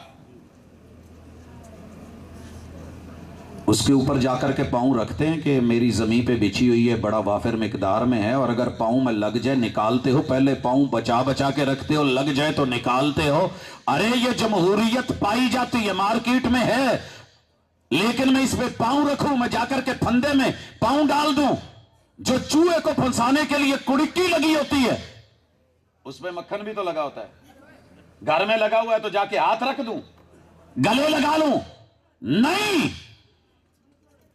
[SPEAKER 1] اس کے اوپر جا کر کے پاؤں رکھتے ہیں کہ میری زمین پہ بچھی ہوئی ہے، بڑا وافر مقدار میں ہے، اور اگر پاؤں میں لگ جائے نکالتے ہو، پہلے پاؤں بچا بچا کے رکھتے ہو، لگ جائے تو نکالتے ہو۔ ارے یہ جمہوریت پائی جاتی ہے، مارکیٹ میں ہے، لیکن میں اس پہ پاؤں رکھوں، میں جا کر کے پھندے میں پاؤں ڈال دوں، جو چوہے کو پھنسانے کے لیے کڑکی لگی ہوتی ہے، اس پہ مکھن بھی تو لگا ہوتا ہے، گھر میں لگا ہوا ہے تو جا کے ہاتھ رکھ دوں، گلے لگا لوں؟ نہیں۔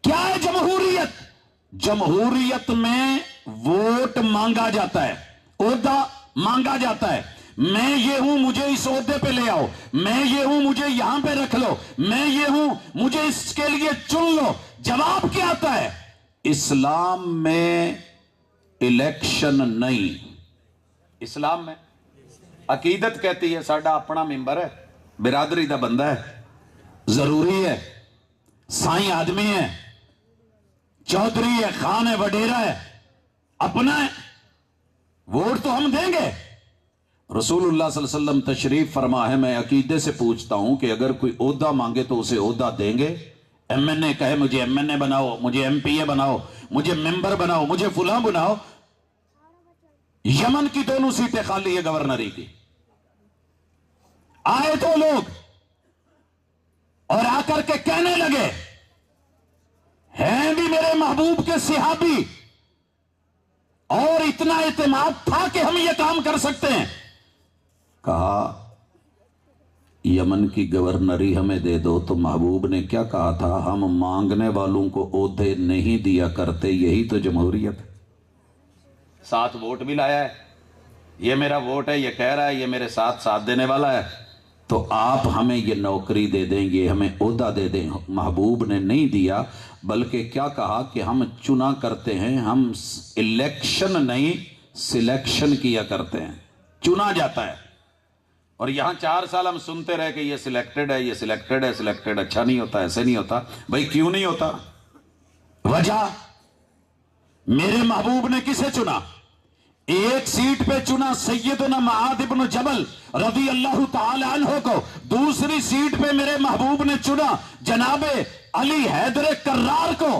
[SPEAKER 1] کیا ہے جمہوریت؟ جمہوریت میں ووٹ مانگا جاتا ہے، عہدہ مانگا جاتا ہے، میں یہ ہوں مجھے اس عہدے پہ لے آؤ، میں یہ ہوں مجھے یہاں پہ رکھ لو، میں یہ ہوں مجھے اس کے لیے چن لو۔ جواب کیا آتا ہے؟ اسلام میں الیکشن نہیں۔ اسلام میں عقیدت کہتی ہے ساڈا اپنا ممبر ہے، برادری دا بندہ ہے، ضروری ہے، سائیں آدمی ہے، چودھری ہے، خان ہے، وڈیرا ہے، اپنا ہے، ووٹ تو ہم دیں گے۔ رسول اللہ صلی اللہ علیہ وسلم تشریف فرما ہے، میں عقیدے سے پوچھتا ہوں کہ اگر کوئی عہدہ مانگے تو اسے عہدہ دیں گے؟ ایم این اے کہے مجھے ایم این اے بناؤ، مجھے ایم پی اے بناؤ، مجھے ممبر بناؤ، مجھے فلاں بناؤ۔ یمن کی 2 سیٹیں خالی ہے گورنری کی، آئے تو لوگ اور آ کر کے کہنے لگے ہیں بھی میرے محبوب کے صحابی اور اتنا اعتماد تھا کہ ہم یہ کام کر سکتے ہیں۔ کہا یمن کی گورنری ہمیں دے دو، تو محبوب نے کیا کہا تھا؟ ہم مانگنے والوں کو عہدے نہیں دیا کرتے، یہی تو جمہوریت۔ ساتھ ووٹ بھی لایا ہے، یہ میرا ووٹ ہے، یہ کہہ رہا ہے یہ میرے ساتھ دینے والا ہے، تو آپ ہمیں یہ نوکری دے دیں گے، ہمیں عہدہ دے دیں۔ محبوب نے نہیں دیا، بلکہ کیا کہا کہ ہم چنا کرتے ہیں، ہم الیکشن نہیں سلیکشن کیا کرتے ہیں، چنا جاتا ہے۔ اور یہاں 4 سال ہم سنتے رہے کہ یہ سلیکٹڈ ہے، یہ سلیکٹڈ ہے، سلیکٹڈ اچھا نہیں ہوتا، ایسے نہیں ہوتا۔ بھائی کیوں نہیں ہوتا؟ وجہ میرے محبوب نے کسے چنا؟ ایک سیٹ پہ چنا سیدنا معاذ بن جبل رضی اللہ تعالی عنہ کو، دوسری سیٹ پہ میرے محبوب نے چنا جناب علی حیدر کرار کو۔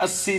[SPEAKER 1] 80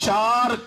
[SPEAKER 1] 4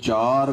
[SPEAKER 1] 4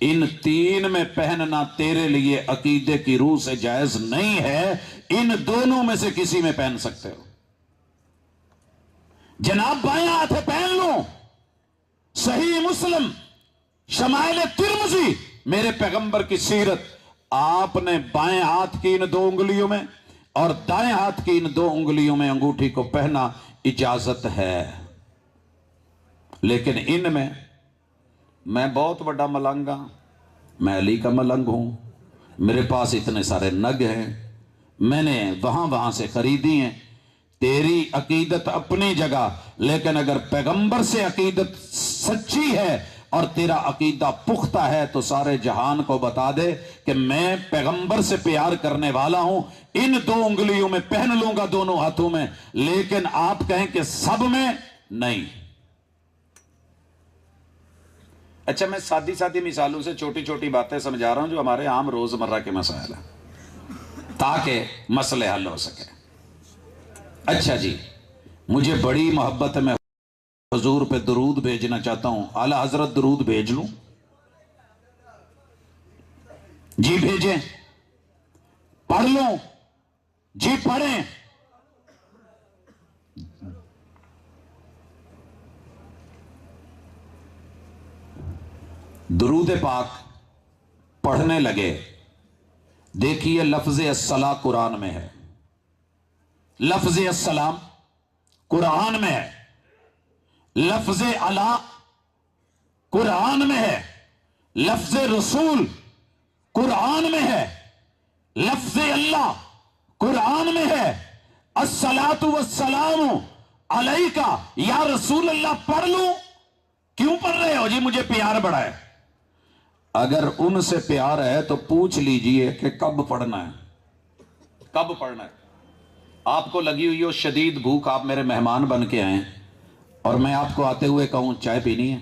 [SPEAKER 1] ان تین میں پہننا تیرے لیے عقیدے کی روح سے جائز نہیں ہے، ان دونوں میں سے کسی میں پہن سکتے ہو۔ جناب بائیں ہاتھ پہن لو، صحیح مسلم، شمائل ترمذی، میرے پیغمبر کی سیرت، آپ نے بائیں ہاتھ کی ان 2 انگلیوں میں اور دائیں ہاتھ کی ان 2 انگلیوں میں انگوٹھی کو پہنا اجازت ہے، لیکن ان میں بہت بڑا ملنگ ہوں، میں علی کا ملنگ ہوں، میرے پاس اتنے سارے نگ ہیں، میں نے وہاں سے خریدی ہیں، تیری عقیدت اپنی جگہ، لیکن اگر پیغمبر سے عقیدت سچی ہے اور تیرا عقیدہ پختہ ہے تو سارے جہان کو بتا دے کہ میں پیغمبر سے پیار کرنے والا ہوں، ان 2 انگلیوں میں پہن لوں گا، دونوں ہاتھوں میں، لیکن آپ کہیں کہ سب میں نہیں۔ اچھا، میں سادی مثالوں سے چھوٹی چھوٹی باتیں سمجھا رہا ہوں جو ہمارے عام روزمرہ کے مسائل ہیں تاکہ مسئلے حل ہو سکے۔ اچھا جی، مجھے بڑی محبت ہے، میں حضور پہ درود بھیجنا چاہتا ہوں، اعلی حضرت درود بھیج لوں؟ جی بھیجیں، پڑھ لوں؟ جی پڑھیں۔ درود پاک پڑھنے لگے، دیکھیے لفظ الصلاۃ قرآن میں ہے، لفظ السلام قرآن میں ہے، لفظ علا قرآن میں ہے، لفظ رسول قرآن میں ہے، لفظ اللہ قرآن میں ہے۔ الصلاۃ والسلام علیکہ یا رسول اللہ پڑھ لوں؟ کیوں پڑھ رہے ہو؟ جی مجھے پیار بڑا ہے۔ اگر ان سے پیار ہے تو پوچھ لیجئے کہ کب پڑھنا ہے، کب پڑھنا ہے۔ آپ کو لگی ہوئی ہو شدید بھوک، آپ میرے مہمان بن کے آئیں اور میں آپ کو آتے ہوئے کہوں چائے پینی ہے،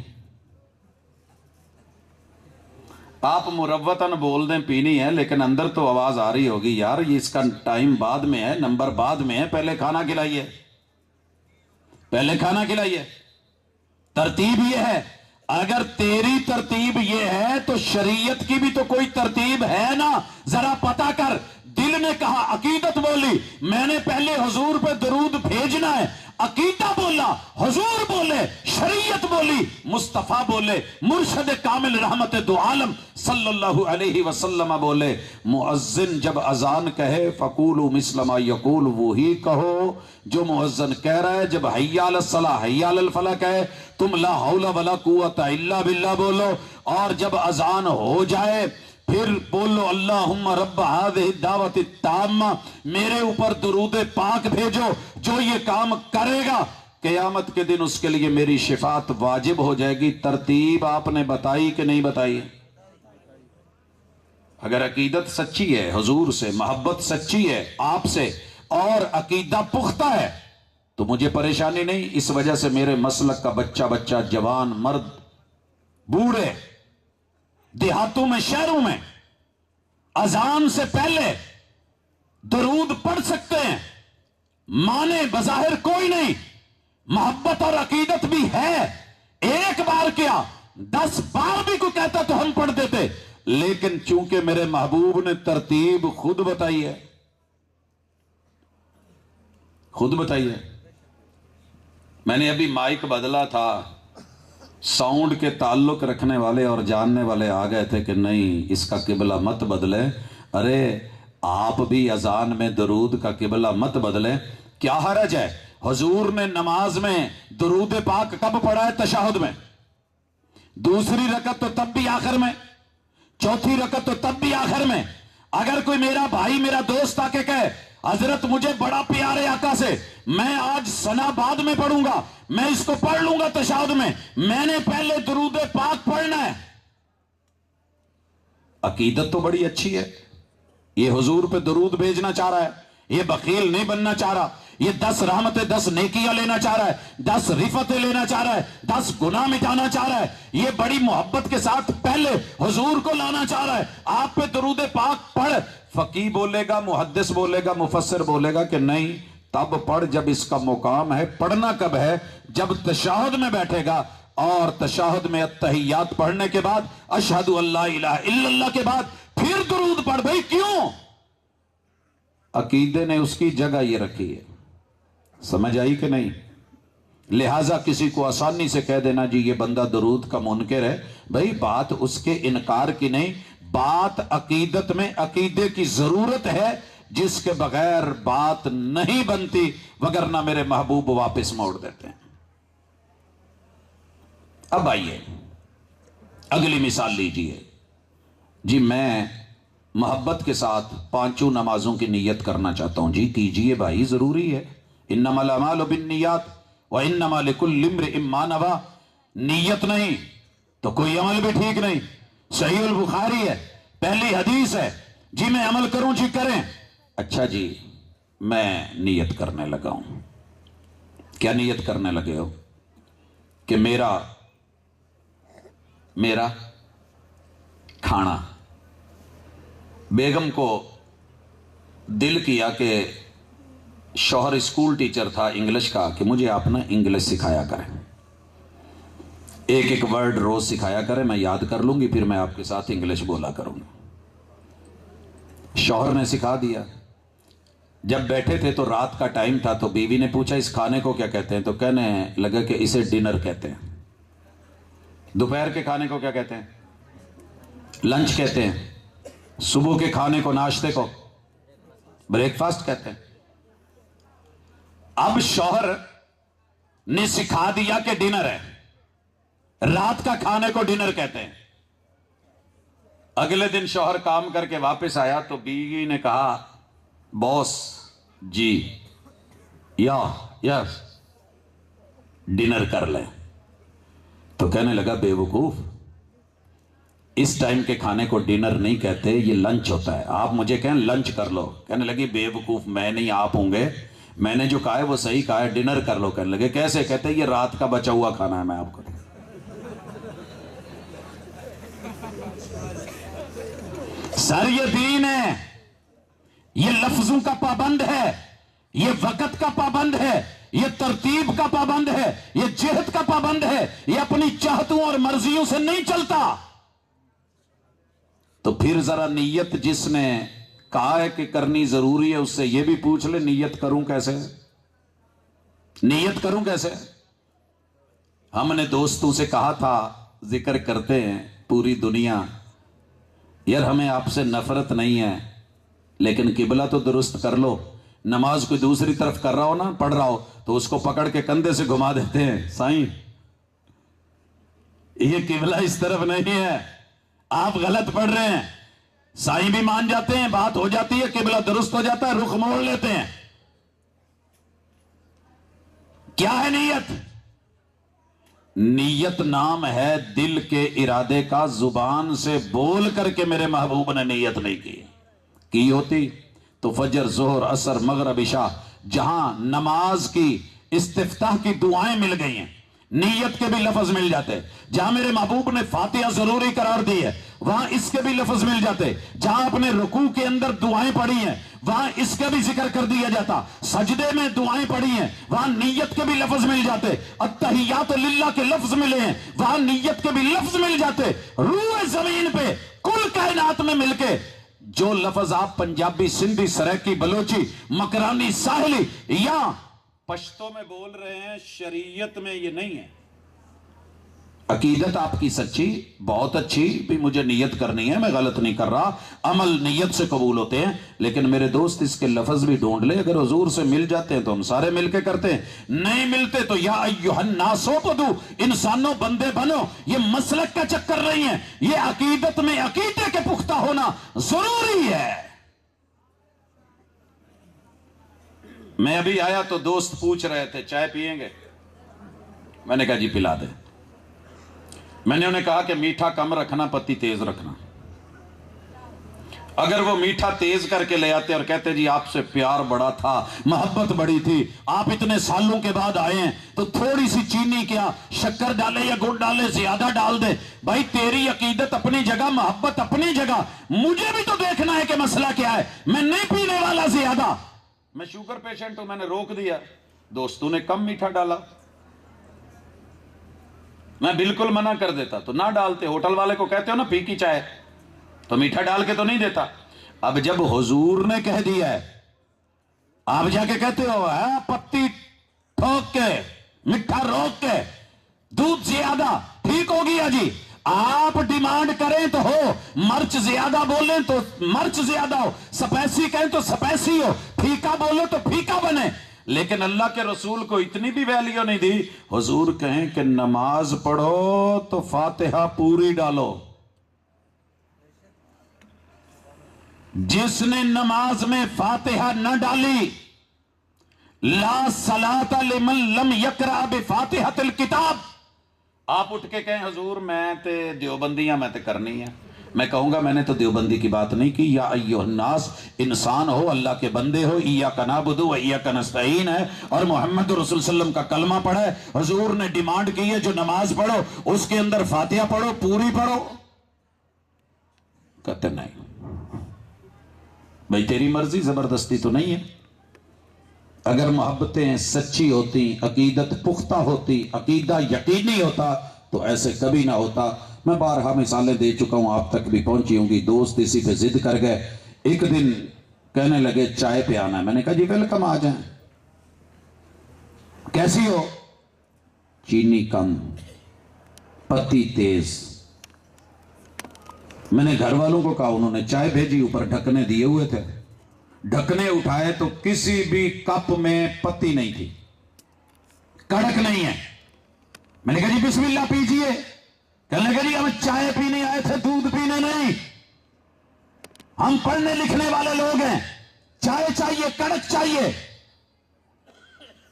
[SPEAKER 1] آپ مروتاً بول دیں پینی ہے، لیکن اندر تو آواز آ رہی ہوگی یار یہ اس کا ٹائم بعد میں ہے، نمبر بعد میں ہے، پہلے کھانا کھلائیے، پہلے کھانا کھلائیے۔ ترتیب یہ ہے، اگر تیری ترتیب یہ ہے تو شریعت کی بھی تو کوئی ترتیب ہے نا، ذرا پتا کر۔ دل نے کہا عقیدت بولی، میں نے پہلے حضور پہ درود بھیجنا ہے، عقیدہ بولا، حضور بولے، شریعت بولی، مصطفیٰ بولے، مرشد کامل رحمت دو عالم صلی اللہ علیہ وسلم بولے۔ مؤذن جب اذان کہے فقولوا مثل ما یقول، وہی کہو جو مؤذن کہہ رہا ہے۔ جب حی علی الصلاۃ حی علی الفلاح کہے تم لا حول ولا قوت الا باللہ بولو، اور جب اذان ہو جائے پھر بولو اللہم رب ہذہ الدعوۃ التامہ، میرے اوپر درود پاک بھیجو، جو یہ کام کرے گا قیامت کے دن اس کے لیے میری شفاعت واجب ہو جائے گی۔ ترتیب آپ نے بتائی کہ نہیں بتائی؟ اگر عقیدت سچی ہے، حضور سے محبت سچی ہے، آپ سے، اور عقیدہ پختہ ہے تو مجھے پریشانی نہیں۔ اس وجہ سے میرے مسلک کا بچہ جوان مرد بوڑھے دیہاتوں میں شہروں میں اذان سے پہلے درود پڑھ سکتے ہیں، مانے بظاہر کوئی نہیں، محبت اور عقیدت بھی ہے۔ ایک بار کیا 10 بار بھی کوئی کہتا تو ہم پڑھ دیتے، لیکن چونکہ میرے محبوب نے ترتیب خود بتائی ہے، خود بتائی ہے۔ میں نے ابھی مائک بدلا تھا، ساؤنڈ کے تعلق رکھنے والے اور جاننے والے آ گئے تھے کہ نہیں اس کا قبلہ مت بدلے۔ ارے آپ بھی اذان میں درود کا قبلہ مت بدلے، کیا حرج ہے؟ حضور نے نماز میں درود پاک کب پڑھا ہے؟ تشہد میں، دوسری رکعت تو تب بھی آخر میں، چوتھی رکعت تو تب بھی آخر میں۔ اگر کوئی میرا بھائی میرا دوست آ کے کہے حضرت مجھے بڑا پیار ہے آقا سے، میں آج ثنا بعد میں پڑھوں گا، میں اس کو پڑھ لوں گا تشہد میں نے پہلے درود پاک پڑھنا ہے۔ عقیدت تو بڑی اچھی ہے، یہ حضور پہ درود بھیجنا چاہ رہا ہے، یہ بخیل نہیں بننا چاہ رہا، یہ 10 رحمتیں 10 نیکیاں لینا چاہ رہا ہے، 10 رفتیں لینا چاہ رہا ہے، 10 گناہ مٹانا چاہ رہا ہے، یہ بڑی محبت کے ساتھ پہلے حضور کو لانا چاہ رہا ہے۔ آپ پہ درود پاک پڑھ، فقیہ بولے گا، محدث بولے گا، مفسر بولے گا کہ نہیں تب پڑھ جب اس کا مقام ہے۔ پڑھنا کب ہے؟ جب تشہد میں بیٹھے گا، اور تشہد میں التحیات پڑھنے کے بعد اشہد ان لا الہ الا اللہ کے بعد پھر درود پڑھ. بھائی کیوں؟ عقیدے نے اس کی جگہ یہ رکھی ہے. سمجھ آئی کہ نہیں؟ لہذا کسی کو آسانی سے کہہ دینا جی یہ بندہ درود کا منکر ہے، بھائی بات اس کے انکار کی نہیں، بات عقیدت میں عقیدے کی ضرورت ہے جس کے بغیر بات نہیں بنتی، وگرنہ میرے محبوب واپس موڑ دیتے ہیں. اب آئیے اگلی مثال لیجئے. جی میں محبت کے ساتھ 5 نمازوں کی نیت کرنا چاہتا ہوں. جی کیجئے بھائی، ضروری ہے. انما الاعمال بالنیات وانما لکل امرئ ما نوی. نیت نہیں تو کوئی عمل بھی ٹھیک نہیں. صحیح البخاری ہے، پہلی حدیث ہے. جی میں عمل کروں، جی کریں. اچھا جی میں نیت کرنے لگا ہوں. کیا نیت کرنے لگے ہو؟ کہ میرا کھانا. بیگم کو دل کیا کہ شوہر اسکول ٹیچر تھا انگلش کا، کہ مجھے آپ نا انگلش سکھایا کریں، ایک ورڈ روز سکھایا کریں، میں یاد کر لوں گی، پھر میں آپ کے ساتھ انگلش بولا کروں گا. شوہر نے سکھا دیا. جب بیٹھے تھے تو رات کا ٹائم تھا، تو بیوی نے پوچھا اس کھانے کو کیا کہتے ہیں؟ تو کہنے لگا کہ اسے ڈنر کہتے ہیں. دوپہر کے کھانے کو کیا کہتے ہیں؟ لنچ کہتے ہیں. صبح کے کھانے کو، ناشتے کو بریک فاسٹ کہتے ہیں. اب شوہر نے سکھا دیا کہ ڈنر ہے، رات کا کھانے کو ڈنر کہتے ہیں. اگلے دن شوہر کام کر کے واپس آیا تو بیوی نے کہا باس جی یس ڈنر کر لیں. تو کہنے لگا بے وقوف، اس ٹائم کے کھانے کو ڈنر نہیں کہتے، یہ لنچ ہوتا ہے. آپ مجھے کہیں لنچ کر لو. کہنے لگی بے وقوف، میں نہیں آپ ہوں گے، میں نے جو کہا ہے وہ صحیح کہا ہے، ڈنر کر لو. کہنے لگے کیسے؟ کہتے یہ رات کا بچا ہوا کھانا ہے، میں آپ کو. سر یہ دین ہے، یہ لفظوں کا پابند ہے، یہ وقت کا پابند ہے، یہ ترتیب کا پابند ہے، یہ جہت کا پابند ہے، یہ اپنی چاہتوں اور مرضیوں سے نہیں چلتا. تو پھر ذرا نیت جس نے کہا ہے کہ کرنی ضروری ہے اس سے یہ بھی پوچھ لے نیت کروں کیسے؟ نیت کروں کیسے؟ ہم نے دوستوں سے کہا تھا، ذکر کرتے ہیں پوری دنیا، یار ہمیں آپ سے نفرت نہیں ہے لیکن قبلہ تو درست کر لو. نماز کوئی دوسری طرف کر رہا ہو نا، پڑھ رہا ہو، تو اس کو پکڑ کے کندھے سے گھما دیتے ہیں، سائیں یہ قبلہ اس طرف نہیں ہے، آپ غلط پڑھ رہے ہیں. سائیں بھی مان جاتے ہیں، بات ہو جاتی ہے، قبلہ درست ہو جاتا ہے، رخ موڑ لیتے ہیں. کیا ہے نیت؟ نیت نام ہے دل کے ارادے کا، زبان سے بول کر کے میرے محبوب نے نیت نہیں کی ہوتی تو فجر، ظہر، عصر، مغرب، عشاء، جہاں نماز کی استفتاح کی دعائیں مل گئی ہیں، نیت کے بھی لفظ مل جاتے. جہاں میرے محبوب نے فاتحہ ضروری قرار دی ہے وہاں اس کے بھی لفظ مل جاتے. جہاں اپنے رکوع کے اندر دعائیں پڑھی ہیں وہاں اس کا بھی ذکر کر دیا جاتا. سجدے میں دعائیں پڑھی ہیں وہاں نیت کے بھی لفظ مل جاتے. التحیات للہ کے لفظ ملے ہیں وہاں نیت کے بھی لفظ مل جاتے. روح زمین پہ کل کائنات میں مل کے جو لفظ آپ پنجابی، سندھی، سریکی، بلوچی، مکرانی، ساحلی یا پشتو میں بول رہے ہیں، شریعت میں یہ نہیں ہے. عقیدت آپ کی سچی، بہت اچھی، بھی مجھے نیت کرنی ہے، میں غلط نہیں کر رہا، عمل نیت سے قبول ہوتے ہیں، لیکن میرے دوست اس کے لفظ بھی ڈھونڈ لے. اگر حضور سے مل جاتے ہیں تو ہم سارے مل کے کرتے ہیں، نہیں ملتے تو یا ایھا الناس اعبدوا، انسانوں بندے بنو. یہ مسلک کا چکر نہیں ہے، یہ عقیدت میں عقیدے کے پختہ ہونا ضروری ہے. میں ابھی آیا تو دوست پوچھ رہے تھے چائے پیئیں گے؟ میں نے کہا جی پلا دیں. میں نے انہیں کہا کہ میٹھا کم رکھنا، پتی تیز رکھنا. اگر وہ میٹھا تیز کر کے لے آتے اور کہتے جی آپ سے پیار بڑا تھا، محبت بڑی تھی، آپ اتنے سالوں کے بعد آئے ہیں تو تھوڑی سی چینی کیا، شکر ڈالے یا گڑ ڈالے، زیادہ ڈال دے. بھائی تیری عقیدت اپنی جگہ، محبت اپنی جگہ، مجھے بھی تو دیکھنا ہے کہ مسئلہ کیا ہے. میں نہیں پینے والا زیادہ، میں شوگر پیشنٹ ہوں، میں نے روک دیا. دوستوں نے کم میٹھا ڈالا. میں بالکل منع کر دیتا تو نہ ڈالتے. ہوٹل والے کو کہتے ہو نا پھیکی چائے تو میٹھا ڈال کے تو نہیں دیتا. اب جب حضور نے کہہ دیا ہے آپ جا کے کہتے ہو پتی ٹھوک کے میٹھا روک کے دودھ زیادہ ٹھیک ہو گیا جی. آپ ڈیمانڈ کریں تو ہو, مرچ زیادہ بولیں تو مرچ زیادہ ہو, سپیسی کہیں تو سپیسی ہو, پھیکا بولو تو پھیکا بنے. لیکن اللہ کے رسول کو اتنی بھی ویلیو نہیں دی. حضور کہیں کہ نماز پڑھو تو فاتحہ پوری ڈالو. جس نے نماز میں فاتحہ نہ ڈالی لا صلاۃ لمن لم یقرأ بفاتحۃ الکتاب. آپ اٹھ کے کہیں حضور میں تے دیوبندیاں میں تے کرنی ہے. میں کہوں گا میں نے تو دیوبندی کی بات نہیں کی. یا ایھا الناس, انسان ہو, اللہ کے بندے ہو, ایاک نعبد و ایاک نستعین ہے اور محمد رسول صلی اللہ علیہ وسلم کا کلمہ پڑھا ہے. حضور نے ڈیمانڈ کی ہے جو نماز پڑھو اس کے اندر فاتحہ پڑھو, پوری پڑھو. کہتے نہیں بھائی تیری مرضی, زبردستی تو نہیں ہے. اگر محبتیں سچی ہوتی, عقیدت پختہ ہوتی, عقیدہ یقینی ہوتا تو ایسے کبھی نہ ہوتا. میں بارہا مثالیں دے چکا ہوں, آپ تک بھی پہنچی ہوں گی. دوست اسی پہ ضد کر گئے. ایک دن کہنے لگے چائے پہ آنا ہے. میں نے کہا جی ویلکم, آ جائیں. کیسی ہو؟ چینی کم, پتی تیز. میں نے گھر والوں کو کہا, انہوں نے چائے بھیجی, اوپر ڈھکنے دیے ہوئے تھے. ڈھکنے اٹھائے تو کسی بھی کپ میں پتی نہیں تھی, کڑک نہیں ہے. میں نے کہا جی بسم اللہ پیجئے. کہنے لگا جی ہم چائے پینے آئے تھے, دودھ پینے نہیں. ہم پڑھنے لکھنے والے لوگ ہیں, چائے چاہیے, کڑک چاہیے.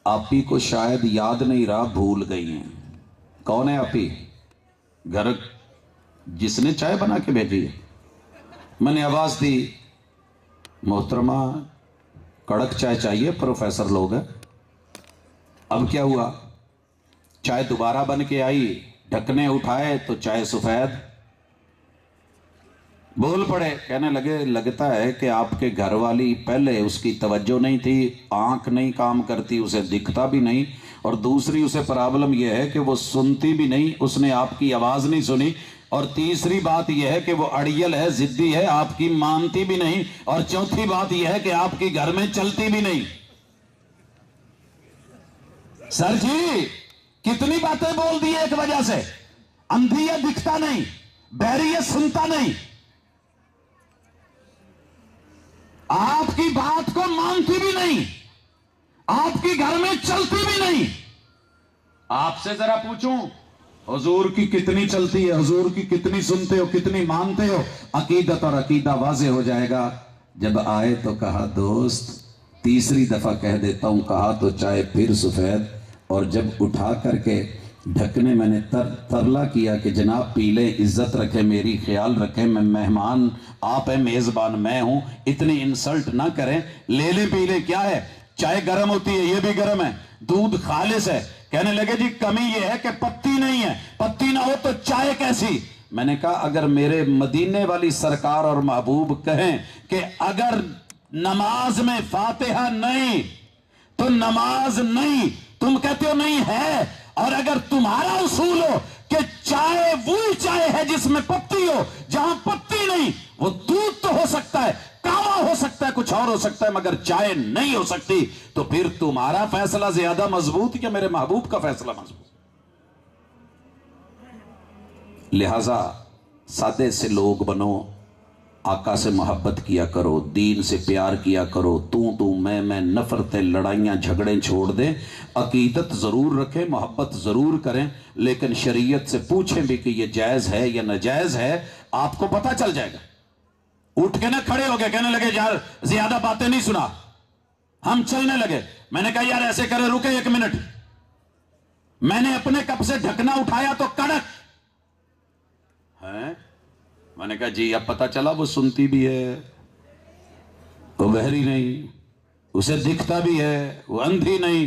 [SPEAKER 1] آپی کو شاید یاد نہیں رہا, بھول گئی ہیں. کون ہے آپی؟ گھر جس نے چائے بنا کے بھیجی ہے. میں نے آواز دی, محترمہ کڑک چائے چاہیے, پروفیسر لوگ ہیں. اب کیا ہوا, چائے دوبارہ بن کے آئی, ڈھکنے اٹھائے تو چائے سفید. بول پڑے, کہنے لگے لگتا ہے کہ آپ کے گھر والی پہلے اس کی توجہ نہیں تھی, آنکھ نہیں کام کرتی, اسے دکھتا بھی نہیں, اور دوسری اسے پرابلم یہ ہے کہ وہ سنتی بھی نہیں, اس نے آپ کی آواز نہیں سنی, اور تیسری بات یہ ہے کہ وہ اڑیل ہے, ضدی ہے, آپ کی مانتی بھی نہیں, اور چوتھی بات یہ ہے کہ آپ کی گھر میں چلتی بھی نہیں. سر جی کتنی باتیں بول دی ایک وجہ سے. اندھی ہے, دکھتا نہیں, بہری ہے, سنتا نہیں, آپ کی بات کو مانتی بھی نہیں, آپ کی گھر میں چلتی بھی نہیں. آپ سے ذرا پوچھوں حضور کی کتنی چلتی ہے, حضور کی کتنی سنتے ہو, کتنی مانتے ہو؟ عقیدت اور عقیدہ واضح ہو جائے گا. جب آئے تو کہا دوست, تیسری دفعہ کہہ دیتا ہوں, کہا تو چائے پھر سفید. اور جب اٹھا کر کے ڈھکنے میں نے ترلا کیا کہ جناب پی لیں, عزت رکھے میری, خیال رکھیں, میں مہمان آپ ہیں, میزبان میں ہوں, اتنی انسلٹ نہ کریں, لے لیں پی لیں. کیا ہے, چائے گرم ہوتی ہے, یہ بھی گرم ہے, دودھ خالص ہے. کہنے لگے جی کمی یہ ہے کہ پتی نہیں ہے, پتی نہ ہو تو چائے کیسی؟ میں نے کہا اگر میرے مدینے والی سرکار اور محبوب کہیں کہ اگر نماز میں فاتحہ نہیں تو نماز نہیں, تم کہتے ہو نہیں ہے, اور اگر تمہارا اصول ہو کہ چائے وہی چائے ہے جس میں پتی ہو, جہاں پتی نہیں, وہ دودھ تو ہو سکتا ہے, کاوا ہو سکتا ہے, کچھ اور ہو سکتا ہے, مگر چائے نہیں ہو سکتی, تو پھر تمہارا فیصلہ زیادہ مضبوط یا میرے محبوب کا فیصلہ مضبوط؟ لہذا سادے سے لوگ بنو, آقا سے محبت کیا کرو, دین سے پیار کیا کرو, تو میں نفرتیں, لڑائیاں, جھگڑیں چھوڑ دیں. عقیدت ضرور رکھیں, محبت ضرور کریں, لیکن شریعت سے پوچھیں بھی کہ یہ جائز ہے یا ناجائز ہے. آپ کو پتہ چل جائے گا. اٹھ کے نہ کھڑے ہو گئے, کہنے لگے یار زیادہ باتیں نہیں سنا, ہم چلنے لگے. میں نے کہا یار ایسے کرے, رکے 1 منٹ. میں نے اپنے کپ سے ڈھکنا اٹھایا تو کڑک ہے. میں نے کہا جی اب پتا چلا وہ سنتی بھی ہے, وہ بہری نہیں, اسے دکھتا بھی ہے, وہ اندھی نہیں,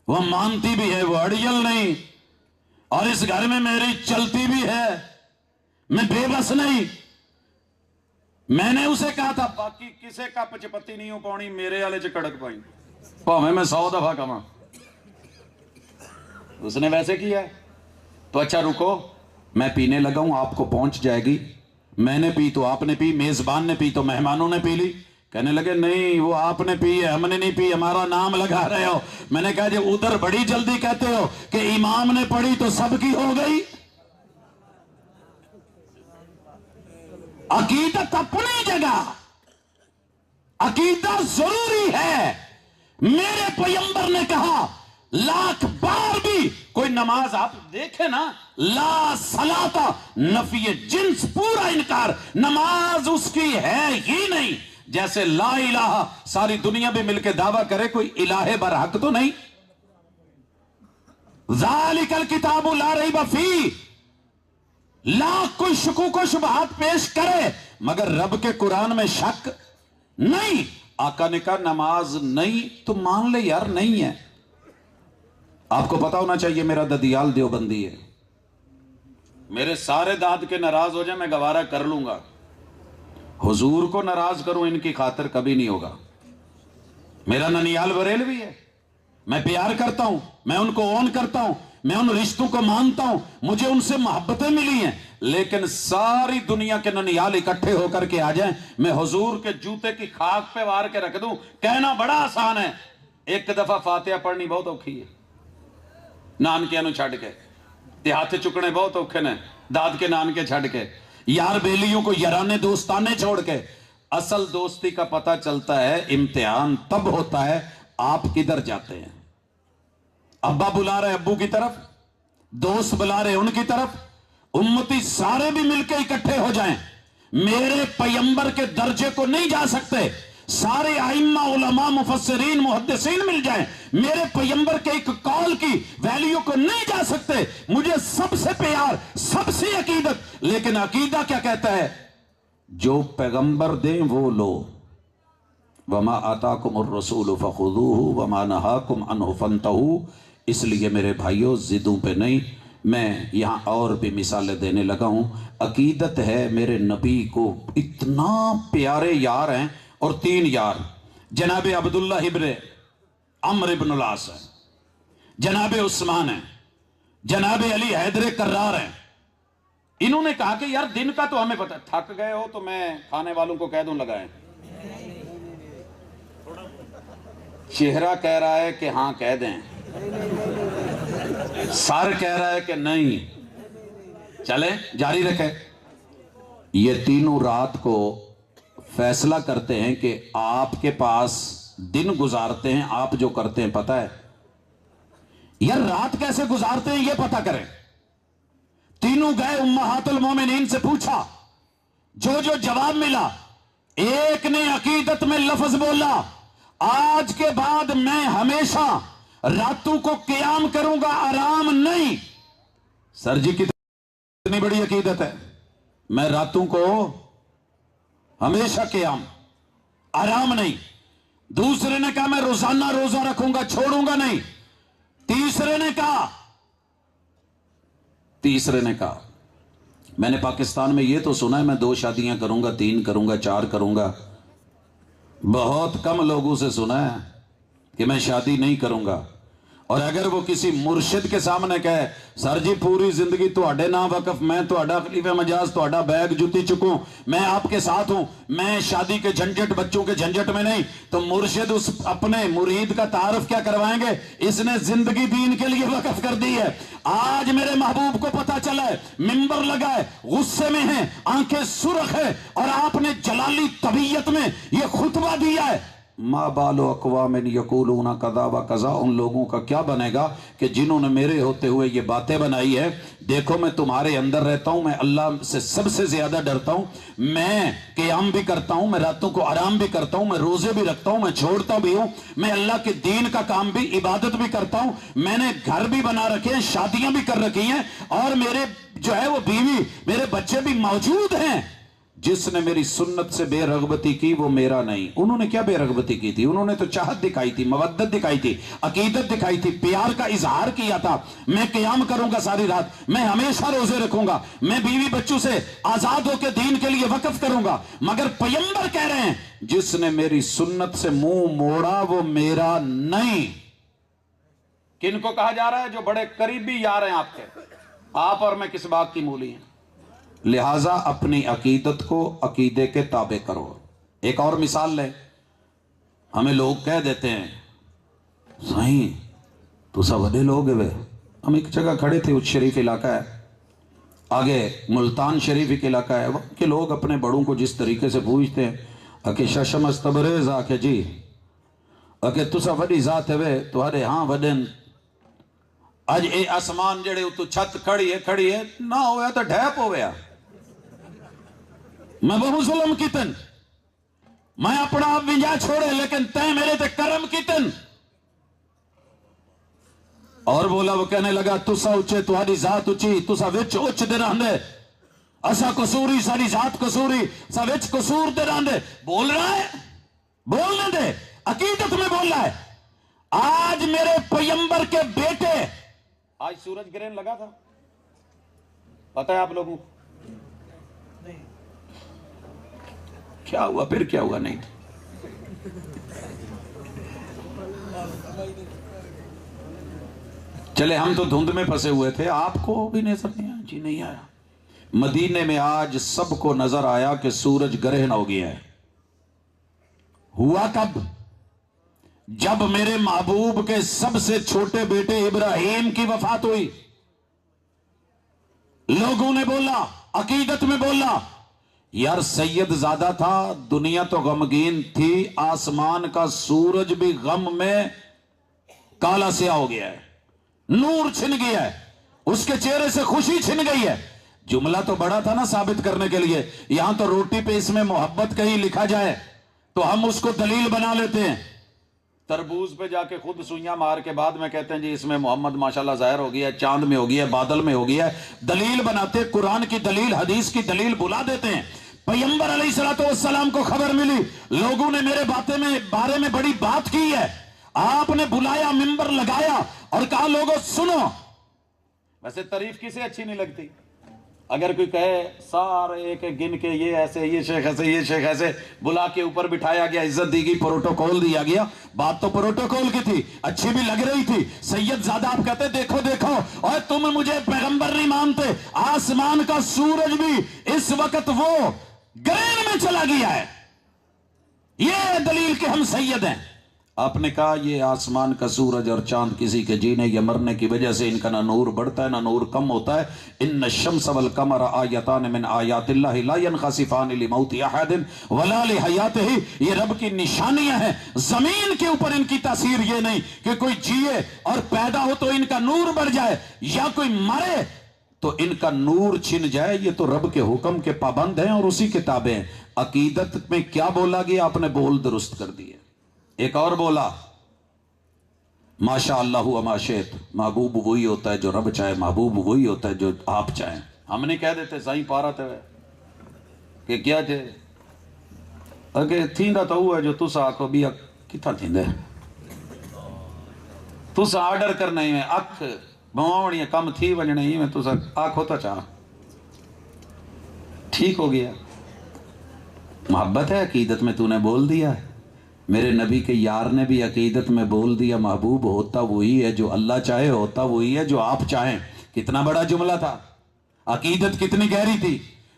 [SPEAKER 1] وہ مانتی بھی ہے, وہ اڑیل نہیں, اور اس گھر میں میری چلتی بھی ہے, میں بے بس نہیں. میں نے اسے کہا تھا باقی کسے کپ چ پتی نہیں ہو پاؤنی, میرے والے چ کڑک پائی, بھاویں میں 100 دفعہ کہاں. اس نے ویسے کیا ہے. تو اچھا رکو میں پینے لگا ہوں، آپ کو پہنچ جائے گی، میں نے پی تو آپ نے پی، میزبان نے پی تو مہمانوں نے پی لی۔ کہنے لگے نہیں وہ آپ نے پی ہے، ہم نے نہیں پی، ہمارا نام لگا رہے ہو۔ میں نے کہا جی ادھر بڑی جلدی کہتے ہو کہ امام نے پڑھی تو سب کی ہو گئی۔ عقیدت اپنی جگہ، عقیدہ ضروری ہے۔ میرے پیغمبر نے کہا لاکھ بار بھی کوئی نماز آپ دیکھیں نا، لا صلاۃ نفی جنس، پورا انکار، نماز اس کی ہے ہی نہیں۔ جیسے لا الہ ساری دنیا بھی مل کے دعویٰ کرے کوئی الہ برحق تو نہیں۔ ذالک الکتاب لا ریب فیہ، لاکھ کوئی شکوک و شبہات پیش کرے مگر رب کے قرآن میں شک نہیں۔ آقا نے کہا نماز نہیں تو مان لے یار نہیں ہے۔ آپ کو پتا ہونا چاہیے میرا ددیال دیوبندی ہے، میرے سارے داد کے ناراض ہو جائیں میں گوارہ کر لوں گا، حضور کو ناراض کروں ان کی خاطر کبھی نہیں ہوگا۔ میرا ننیال بریلوی ہے، میں پیار کرتا ہوں، میں ان کو اون کرتا ہوں، میں ان رشتوں کو مانتا ہوں، مجھے ان سے محبتیں ملی ہیں، لیکن ساری دنیا کے ننیال اکٹھے ہو کر کے آ جائیں میں حضور کے جوتے کی خاک پہ وار کے رکھ دوں، کہنا بڑا آسان ہے، ایک دفعہ فاتحہ پڑھنی بہت اوکھی ہے، نان کے انو چھڑ کے تے ہاتھ چکنے بہت اوکھے نے، داد کے نان کے چھڑ کے، یار بیلیوں کو یارانے دوستانے چھوڑ کے۔ اصل دوستی کا پتہ چلتا ہے امتحان تب ہوتا ہے آپ کدھر جاتے ہیں۔ ابا بلا رہے ابو کی طرف، دوست بلا رہے ان کی طرف، امتی سارے بھی مل کے اکٹھے ہو جائیں، میرے پیغمبر کے درجے کو نہیں جا سکتے، سارے ائمہ علماء مفسرین محدثین مل جائیں، میرے پیغمبر کے ایک قول کی ویلیو کو نہیں جا سکتے۔ مجھے سب سے پیار، سب سے عقیدت، لیکن عقیدہ کیا کہتا ہے؟ جو پیغمبر دیں وہ لو، وما آتاکم الرسول فخذوہ وما نہاکم عنہ فانتہوا۔ اس لیے میرے بھائیوں ضدوں پہ نہیں، میں یہاں اور بھی مثالیں دینے لگا ہوں۔ عقیدت ہے میرے نبی کو اتنا پیارے یار ہیں، اور 3 یار، جناب عبداللہ ابن عمرو ابن العاص ہیں، جناب عثمان ہیں، جناب علی حیدر کرار ہیں۔ انہوں نے کہا کہ یار دن کا تو ہمیں پتہ، تھک گئے ہو تو میں کھانے والوں کو کہہ دوں لگائیں۔ چہرہ کہہ رہا ہے کہ ہاں کہہ دیں، سر کہہ رہا ہے کہ نہیں، چلیں جاری رکھیں۔ یہ تینوں رات کو فیصلہ کرتے ہیں کہ آپ کے پاس دن گزارتے ہیں، آپ جو کرتے ہیں پتہ ہے یار رات کیسے گزارتے ہیں یہ پتہ کریں۔ تینوں گئے امہات المومنین سے پوچھا، جو جو جواب ملا، ایک نے عقیدت میں لفظ بولا آج کے بعد میں ہمیشہ راتوں کو قیام کروں گا، آرام نہیں۔ سر جی کتنی بڑی عقیدت ہے، میں راتوں کو ہمیشہ قیام، آرام نہیں۔ دوسرے نے کہا میں روزانہ روزہ رکھوں گا، چھوڑوں گا نہیں۔ تیسرے نے کہا میں نے پاکستان میں یہ تو سنا ہے میں 2 شادیاں کروں گا، 3 کروں گا، 4 کروں گا، بہت کم لوگوں سے سنا ہے کہ میں شادی نہیں کروں گا۔ اور اگر وہ کسی مرشد کے سامنے کہے سر جی پوری زندگی تواڈے نا وقف، میں تواڈا خلیفہ مجاز، تواڈا بیگ جتی چکوں، میں آپ کے ساتھ ہوں، میں شادی کے جھنجٹ بچوں کے جھنجٹ میں نہیں، تو مرشد اس اپنے مرید کا تعارف کیا کروائیں گے؟ اس نے زندگی دین کے لیے وقف کر دی ہے۔ آج میرے محبوب کو پتا چلا ہے، منبر لگا ہے، غصے میں ہیں، آنکھیں سرخ ہے، اور آپ نے جلالی طبیعت میں یہ خطبہ دیا ہے، ما بال اقوام یقولون کذا و کذا، ان لوگوں کا کیا بنے گا کہ جنہوں نے میرے ہوتے ہوئے یہ باتیں بنائی ہے۔ دیکھو میں تمہارے اندر رہتا ہوں، میں اللہ سے سب سے زیادہ ڈرتا ہوں، میں قیام بھی کرتا ہوں، میں راتوں کو آرام بھی کرتا ہوں، میں روزے بھی رکھتا ہوں، میں چھوڑتا بھی ہوں، میں اللہ کے دین کا کام بھی، عبادت بھی کرتا ہوں، میں نے گھر بھی بنا رکھے ہیں، شادیاں بھی کر رکھی ہیں، اور میرے جو ہے وہ بیوی، میرے بچے بھی موجود ہیں۔ جس نے میری سنت سے بے رغبتی کی وہ میرا نہیں۔ انہوں نے کیا بے رغبتی کی تھی؟ انہوں نے تو چاہت دکھائی تھی، مودت دکھائی تھی، عقیدت دکھائی تھی، پیار کا اظہار کیا تھا۔ میں قیام کروں گا ساری رات، میں ہمیشہ روزے رکھوں گا، میں بیوی بچوں سے آزاد ہو کے دین کے لیے وقف کروں گا، مگر پیغمبر کہہ رہے ہیں جس نے میری سنت سے منہ موڑا وہ میرا نہیں۔ کن کو کہا جا رہا ہے؟ جو بڑے قریبی یار ہیں آپ کے، آپ اور میں کس بات کی مولی ہیں؟ لہٰذا اپنی عقیدت کو عقیدے کے تابع کرو۔ ایک اور مثال لیں، ہمیں لوگ کہہ دیتے ہیں سائیں تو سب بڑے لوگ ہیں۔ ہم ایک جگہ کھڑے تھے، اس شریف علاقہ ہے آگے، ملتان شریف ایک علاقہ ہے، وہاں کے لوگ اپنے بڑوں کو جس طریقے سے پوچھتے ہیں کہ ششم استبریز آکے جی کہ تسا وڈی ذات ہے تو ہرے ہاں وڈن اج اے آسمان جڑے تو چھت کھڑی ہے نہ ہویا تو ڈھیپ ہویا۔ میں بہو ظلم کیتن، میں اپنا آپ ونجا چھوڑے لیکن تے میرے تے کرم کیتن۔ اور بولا، وہ کہنے لگا تسا اچے تہاڈی ذات اچھی، تسا وچ اچ دے رہندے، اسا قصوری ساری ذات قصوری، سا وچ قصور دے رہندے۔ بول رہا ہے، بولنے دے، عقیدت میں بول رہا ہے۔ آج میرے پیغمبر کے بیٹے، آج سورج گرہن لگا تھا، پتہ ہے آپ لوگوں کو کیا ہوا؟ پھر کیا ہوا؟ نہیں چلے ہم تو دھند میں پھنسے ہوئے تھے، آپ کو بھی نظر نہیں آیا؟ جی نہیں آیا۔ مدینے میں آج سب کو نظر آیا کہ سورج گرہن ہو گیا ہے۔ ہوا کب؟ جب میرے محبوب کے سب سے چھوٹے بیٹے ابراہیم کی وفات ہوئی۔ لوگوں نے بولا، عقیدت میں بولا، یار سید زیادہ تھا، دنیا تو غمگین تھی، آسمان کا سورج بھی غم میں کالا سیاہ ہو گیا ہے، نور چھن گیا ہے، اس کے چہرے سے خوشی چھن گئی ہے۔ جملہ تو بڑا تھا نا ثابت کرنے کے لیے، یہاں تو روٹی پہ اس میں محبت کہیں لکھا جائے تو ہم اس کو دلیل بنا لیتے ہیں، تربوز پہ جا کے خود سوئیاں مار کے بعد میں کہتے ہیں جی اس میں محمد ماشاءاللہ ظاہر ہو گیا ہے، چاند میں ہو گیا ہے، بادل میں ہو گیا ہے، دلیل بناتے، قرآن کی دلیل، حدیث کی دلیل بلا دیتے ہیں۔ پیغمبر علیہ السلام کو خبر ملی، لوگوں نے میرے بارے میں بڑی بات کی ہے، آپ نے بلایا، منبر لگایا اور کہا لوگوں سنو۔ ویسے تعریف کسے اچھی نہیں لگتی؟ اگر کوئی کہے سارے ایک گن کے یہ ایسے، یہ شیخ ایسے، یہ شیخ ایسے، بلا کے اوپر بٹھایا گیا، عزت دی گئی، پروٹوکول دیا گیا، بات تو پروٹوکول کی تھی، اچھی بھی لگ رہی تھی۔ سید زادہ آپ کہتے دیکھو دیکھو، اور تم مجھے پیغمبر نہیں مانتے، آسمان کا سورج بھی اس وقت وہ گرہن میں چلا گیا ہے، یہ دلیل کہ ہم سید ہیں۔ آپ نے کہا یہ آسمان کا سورج اور چاند کسی کے جینے یا مرنے کی وجہ سے ان کا نہ نور بڑھتا ہے نہ نور کم ہوتا ہے۔ ان الشمس والقمر آیتان من آیات اللہ لا ينخسفان لموت احد ولا لحیاتہ، یہ رب کی نشانیاں ہیں، زمین کے اوپر ان کی تاثیر یہ نہیں کہ کوئی جیے اور پیدا ہو تو ان کا نور بڑھ جائے، یا کوئی مرے تو ان کا نور چھن جائے، یہ تو رب کے حکم کے پابند ہیں اور اسی کے تابع ہیں۔ عقیدت میں کیا بولا گیا؟ آپ نے بول درست کر دیے۔ ایک اور بولا، ماشاء اللہ وما شئت، محبوب وہی ہوتا ہے جو رب چاہے، محبوب وہی ہوتا ہے جو آپ چاہیں۔ ہم نہیں کہہ دیتے سائیں پارا تھے کہ کیا تھے اگے تھیندا تو ہوا جو تسا آکھو بھی کتھا تھیندے، تسا آرڈر کرنا ہی میں اکھ بھواوڑیاں کم تھی وجنے ہی میں تسا آکھو تا چاہ، ٹھیک ہو گیا۔ محبت ہے عقیدت میں، تو نے بول دیا ہے، میرے نبی کے یار نے بھی عقیدت میں بول دیا، محبوب ہوتا وہی ہے جو اللہ چاہے، ہوتا وہی ہے جو آپ چاہیں۔ کتنا بڑا جملہ تھا، عقیدت کتنی گہری تھی،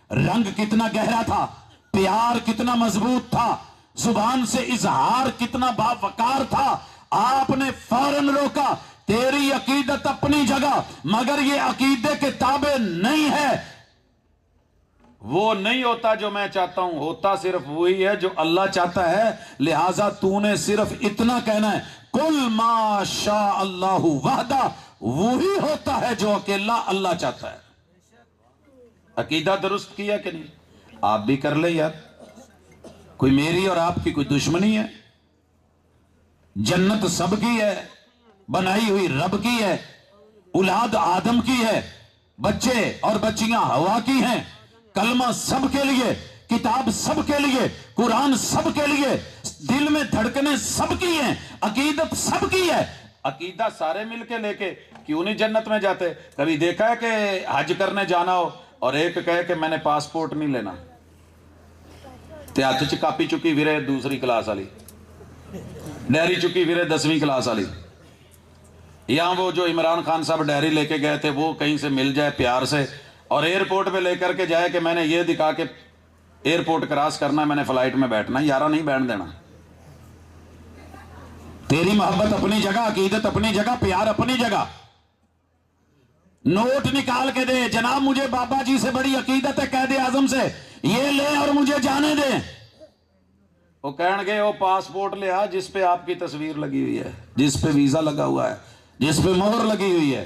[SPEAKER 1] رنگ کتنا گہرا تھا، پیار کتنا مضبوط تھا، زبان سے اظہار کتنا باوقار تھا۔ آپ نے فوراً روکا، تیری عقیدت اپنی جگہ مگر یہ عقیدے کے تابع نہیں ہے، وہ نہیں ہوتا جو میں چاہتا ہوں، ہوتا صرف وہی ہے جو اللہ چاہتا ہے۔ لہٰذا تو نے صرف اتنا کہنا ہے، قل ما شاء اللہ وحدہ، وہی ہوتا ہے جو اکیلا اللہ چاہتا ہے۔ عقیدہ درست کیا کہ نہیں؟ آپ بھی کر لیں یار، کوئی میری اور آپ کی کوئی دشمنی ہے؟ جنت سب کی ہے، بنائی ہوئی رب کی ہے، اولاد آدم کی ہے، بچے اور بچیاں ہوا کی ہیں، کلمہ سب کے لیے، کتاب سب کے لیے، قرآن سب کے لیے، دل میں دھڑکنے سب کی ہیں، عقیدت سب کی ہے۔ عقیدہ سارے مل کے لے کے کیوں نہیں جنت میں جاتے؟ کبھی دیکھا ہے کہ حج کرنے جانا ہو اور ایک کہے کہ میں نے پاسپورٹ نہیں لینا، تے ہاتھ چ کاپی چکی ویرے دوسری کلاس والی، ڈیری چکی ویرے 10ویں کلاس والی، یہاں وہ جو عمران خان صاحب ڈائری لے کے گئے تھے وہ کہیں سے مل جائے پیار سے اور ایئرپورٹ پہ لے کر کے جائے کہ میں نے یہ دکھا کے ایئرپورٹ کراس کرنا ہے، میں نے فلائٹ میں بیٹھنا، یارہ نہیں بیٹھ دینا۔ تیری محبت اپنی جگہ، عقیدت اپنی جگہ، پیار اپنی جگہ۔ نوٹ نکال کے دے، جناب مجھے بابا جی سے بڑی عقیدت ہے قائد اعظم سے، یہ لے اور مجھے جانے دیں۔ وہ کہن گے وہ پاسپورٹ لے آ جس پہ آپ کی تصویر لگی ہوئی ہے، جس پہ ویزا لگا ہوا ہے، جس پہ مہر لگی ہوئی ہے۔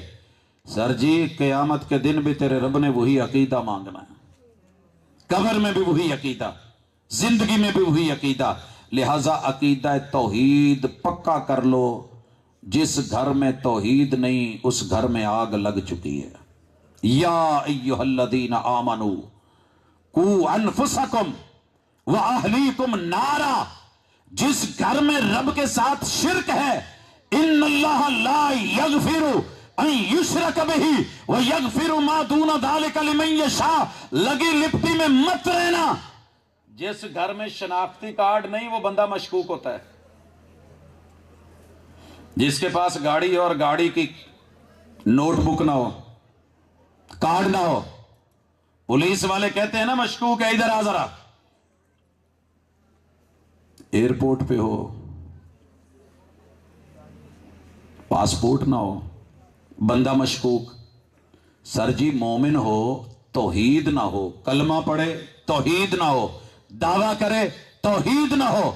[SPEAKER 1] سر جی قیامت کے دن بھی تیرے رب نے وہی عقیدہ مانگنا ہے، قبر میں بھی وہی عقیدہ، زندگی میں بھی وہی عقیدہ۔ لہذا عقیدہ توحید پکا کر لو، جس گھر میں توحید نہیں اس گھر میں آگ لگ چکی ہے۔ یا ایھا الذین آمنوا قوا انفسکم واہلیکم نارا، جس گھر میں رب کے ساتھ شرک ہے، ان اللہ لا یغفر ان یشرک بہ ویغفر ما دون ذلک لمن یشاء، لگی لپٹی میں مت رہنا۔ جس گھر میں شناختی کارڈ نہیں وہ بندہ مشکوک ہوتا ہے۔ جس کے پاس گاڑی اور گاڑی کی نوٹ بک نہ ہو، کارڈ نہ ہو، پولیس والے کہتے ہیں نا مشکوک ہے، ادھر آ ذرا۔ ایئرپورٹ پہ ہو، پاسپورٹ نہ ہو، بندہ مشکوک۔ سر جی مومن ہو توحید نہ ہو، کلمہ پڑھے توحید نہ ہو، دعویٰ کرے توحید نہ ہو،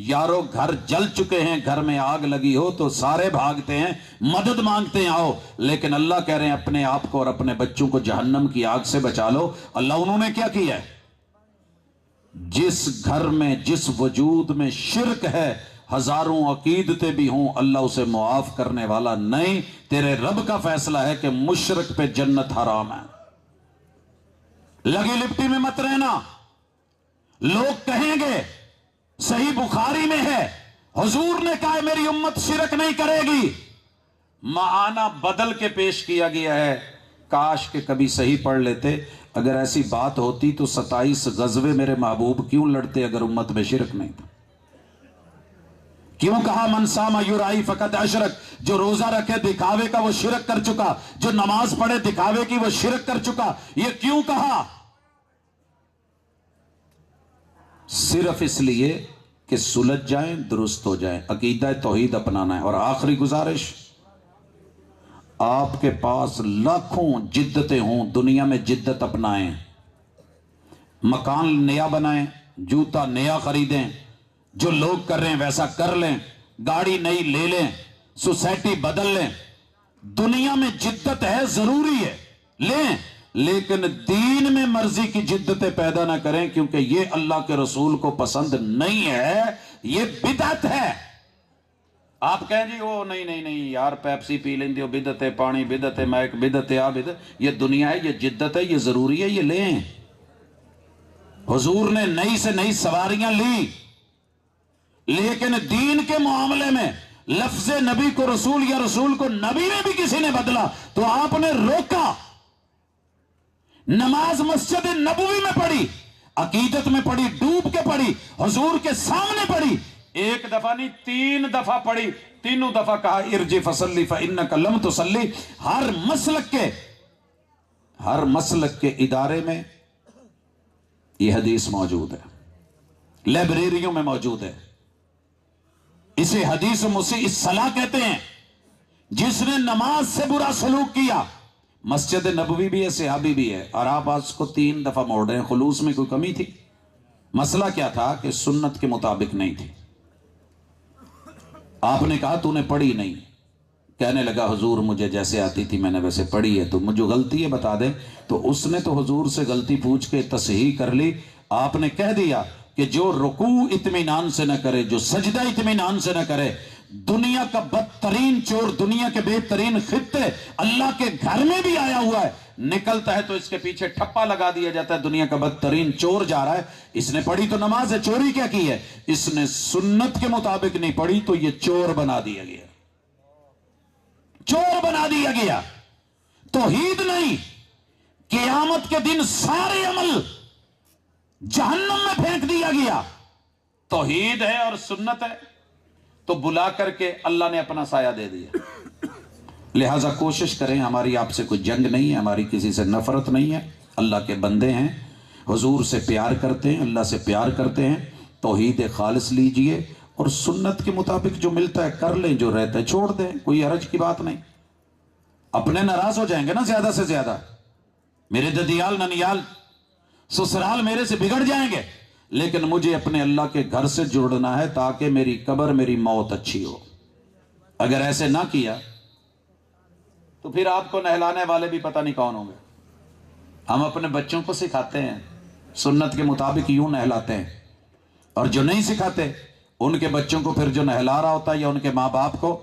[SPEAKER 1] یارو گھر جل چکے ہیں، گھر میں آگ لگی ہو تو سارے بھاگتے ہیں، مدد مانگتے ہیں آؤ، لیکن اللہ کہہ رہے ہیں اپنے آپ کو اور اپنے بچوں کو جہنم کی آگ سے بچا لو۔ اللہ انہوں نے کیا کیا ہے؟ جس گھر میں جس وجود میں شرک ہے، ہزاروں عقیدتیں بھی ہوں، اللہ اسے معاف کرنے والا نہیں۔ تیرے رب کا فیصلہ ہے کہ مشرک پہ جنت حرام ہے۔ لگی لپٹی میں مت رہنا۔ لوگ کہیں گے صحیح بخاری میں ہے حضور نے کہا میری امت شرک نہیں کرے گی، معانہ بدل کے پیش کیا گیا ہے۔ کاش کہ کبھی صحیح پڑھ لیتے۔ اگر ایسی بات ہوتی تو 27 غزوے میرے محبوب کیوں لڑتے اگر امت میں شرک نہیں تھا؟ کیوں کہا من صام یرائی فقط اشرک؟ جو روزہ رکھے دکھاوے کا وہ شرک کر چکا، جو نماز پڑھے دکھاوے کی وہ شرک کر چکا۔ یہ کیوں کہا؟ صرف اس لیے کہ سلجھ جائیں، درست ہو جائیں، عقیدہ توحید اپنانا ہے۔ اور آخری گزارش، آپ کے پاس لاکھوں جدتیں ہوں، دنیا میں جدت اپنائیں، مکان نیا بنائیں، جوتا نیا خریدیں، جو لوگ کر رہے ہیں ویسا کر لیں، گاڑی نئی لے لیں، سوسائٹی بدل لیں، دنیا میں جدت ہے، ضروری ہے، لیں، لیکن دین میں مرضی کی جدتیں پیدا نہ کریں، کیونکہ یہ اللہ کے رسول کو پسند نہیں ہے، یہ بدعت ہے۔ آپ کہیں جی وہ نہیں یار پیپسی پی لیں دیو، بدعت ہے، پانی بدعت ہے، میک بدعت ہے، بدعت، یہ دنیا ہے، یہ جدت ہے، یہ ضروری ہے، یہ لیں۔ حضور نے نئی سے نئی سواریاں لی، لیکن دین کے معاملے میں لفظ نبی کو رسول یا رسول کو نبی میں بھی کسی نے بدلا تو آپ نے روکا۔ نماز مسجد نبوی میں پڑھی، عقیدت میں پڑھی، ڈوب کے پڑھی، حضور کے سامنے پڑھی، ایک دفعہ نہیں 3 دفعہ پڑھی، تینوں دفعہ کہا ارجع فصلی فإنک لم تصلی۔ ہر مسلک کے ادارے میں یہ حدیث موجود ہے، لائبریریوں میں موجود ہے۔ اسے حدیث مسیء الصلاۃ کہتے ہیں۔ جس نے نماز سے برا سلوک کیا، مسجد نبوی بھی ہے، صحابی بھی ہے، اور آپ آج کو 3 دفعہ موڑ رہے ہیں۔ خلوص میں کوئی کمی تھی؟ مسئلہ کیا تھا کہ سنت کے مطابق نہیں تھی۔ آپ نے کہا تو نے پڑھی نہیں، کہنے لگا حضور مجھے جیسے آتی تھی میں نے ویسے پڑھی ہے، تو مجھے غلطی ہے بتا دیں۔ تو اس نے تو حضور سے غلطی پوچھ کے تصحیح کر لی۔ آپ نے کہہ دیا کہ جو رکوع اطمینان سے نہ کرے، جو سجدہ اطمینان سے نہ کرے، دنیا کا بدترین چور، دنیا کے بہترین خطے، اللہ کے گھر میں بھی آیا ہوا ہے، نکلتا ہے تو اس کے پیچھے ٹھپا لگا دیا جاتا ہے، دنیا کا بدترین چور جا رہا ہے، اس نے پڑھی تو نماز ہے، چوری کیا کی ہے؟ اس نے سنت کے مطابق نہیں پڑھی تو یہ چور بنا دیا گیا، چور بنا دیا گیا۔ توحید نہیں، قیامت کے دن سارے عمل جہنم میں پھینک دیا گیا۔ توحید ہے اور سنت ہے تو بلا کر کے اللہ نے اپنا سایہ دے دیا۔ لہٰذا کوشش کریں، ہماری آپ سے کوئی جنگ نہیں ہے، ہماری کسی سے نفرت نہیں ہے، اللہ کے بندے ہیں، حضور سے پیار کرتے ہیں، اللہ سے پیار کرتے ہیں، توحید خالص لیجئے اور سنت کے مطابق جو ملتا ہے کر لیں، جو رہتا ہے چھوڑ دیں، کوئی حرج کی بات نہیں۔ اپنے ناراض ہو جائیں گے نا زیادہ سے زیادہ، میرے ددیال ننیال سسرال میرے سے بگڑ جائیں گے، لیکن مجھے اپنے اللہ کے گھر سے جڑنا ہے تاکہ میری قبر میری موت اچھی ہو۔ اگر ایسے نہ کیا تو پھر آپ کو نہلانے والے بھی پتہ نہیں کون ہوں گے۔ ہم اپنے بچوں کو سکھاتے ہیں سنت کے مطابق یوں نہلاتے ہیں، اور جو نہیں سکھاتے ان کے بچوں کو پھر جو نہلا رہا ہوتا ہے یا ان کے ماں باپ کو،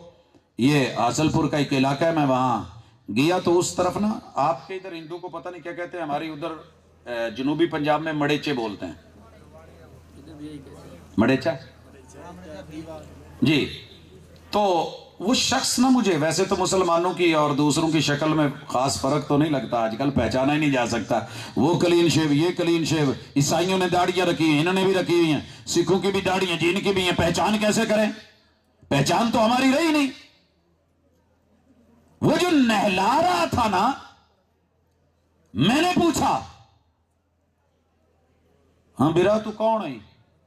[SPEAKER 1] یہ حاصل پور کا ایک علاقہ ہے، میں وہاں گیا تو اس طرف نا، آپ کے ادھر ہندو کو پتہ نہیں کیا کہتے ہیں، ہماری ادھر جنوبی پنجاب میں مڑیچے بولتے ہیں، مڑیچا جی۔ تو وہ شخص نا، مجھے ویسے تو مسلمانوں کی اور دوسروں کی شکل میں خاص فرق تو نہیں لگتا، آج کل پہچانا ہی نہیں جا سکتا، وہ کلین شیو یہ کلین شیو، عیسائیوں نے داڑیاں رکھی ہیں، انہوں نے بھی رکھی ہوئی ہیں، سکھوں کی بھی داڑیاں جن کی بھی ہیں، پہچان کیسے کریں؟ پہچان تو ہماری رہی نہیں۔ وہ جو نہلا رہا تھا نا، میں نے پوچھا ہاں بیرا تو کون ہے؟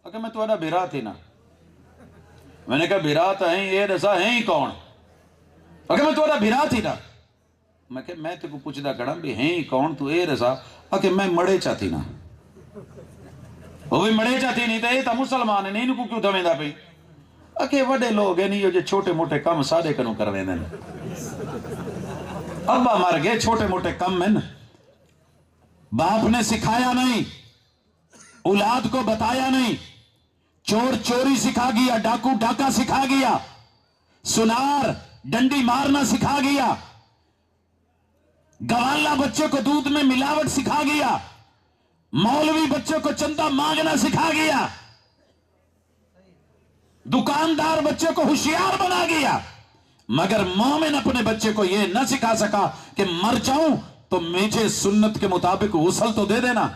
[SPEAKER 1] اگر میں تھوڑا بیرا تھی نا، میں نے کہا بیرا تو ہیں یہ رسا ہیں ہی کون؟ اگر میں تھوڑا بیرا تھی نا، میں کہ میں تے کو پوچھدا کڑا بھی ہیں ہی کون تو اے رسا، اگر میں مڑے چاہتی نا، وہ بھی مڑے چاہتی نہیں تو یہ تا مسلمان ہے نہیں، انہوں کو کیوں دھویں پئی؟ اگر وڈے لوگ ہیں نہیں، جو چھوٹے موٹے کم سادے کنوں کرویں دیں، ابا مر گئے، چھوٹے موٹے کم ہیں، باپ نے سکھایا نہیں، اولاد کو بتایا نہیں، چور چوری سکھا گیا، ڈاکو ڈاکا سکھا گیا، سنار ڈنڈی مارنا سکھا گیا، گوالا بچے کو دودھ میں ملاوٹ سکھا گیا، مولوی بچے کو چندہ مانگنا سکھا گیا، دکاندار بچے کو ہوشیار بنا گیا، مگر مومن اپنے بچے کو یہ نہ سکھا سکا کہ مر جاؤں تو مجھے سنت کے مطابق غسل تو دے دینا۔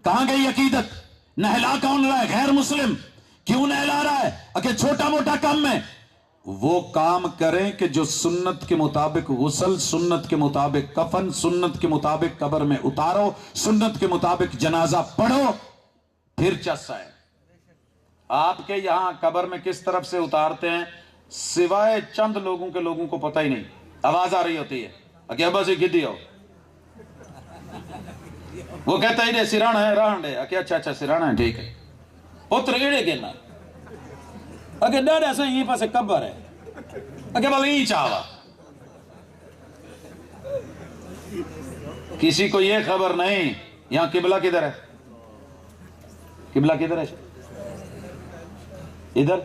[SPEAKER 1] کہاں گئی عقیدت؟ نہلا کون رہا ہے؟ غیر مسلم کیوں نہلا رہا ہے؟ اگر چھوٹا موٹا کام میں وہ کام کریں کہ جو سنت کے مطابق غسل، سنت کے مطابق کفن، سنت کے مطابق قبر میں اتارو، سنت کے مطابق جنازہ پڑھو، پھر چس آئے۔ آپ کے یہاں قبر میں کس طرف سے اتارتے ہیں سوائے چند لوگوں کے لوگوں کو پتہ ہی نہیں، آواز آ رہی ہوتی ہے اگر ابا سے گدی ہو، وہ کہتا ہی نہیں سرانا ہے رہن دے، اچھا اچھا سرانا ہے ٹھیک ہے، اتر ایڑے گنا اگر ڈر ایسا یہیں پاس قبر ہے، اگر بھائی یہیں چاہوا، کسی کو یہ خبر نہیں یہاں قبلہ کدھر ہے، قبلہ کدھر ہے؟ ادھر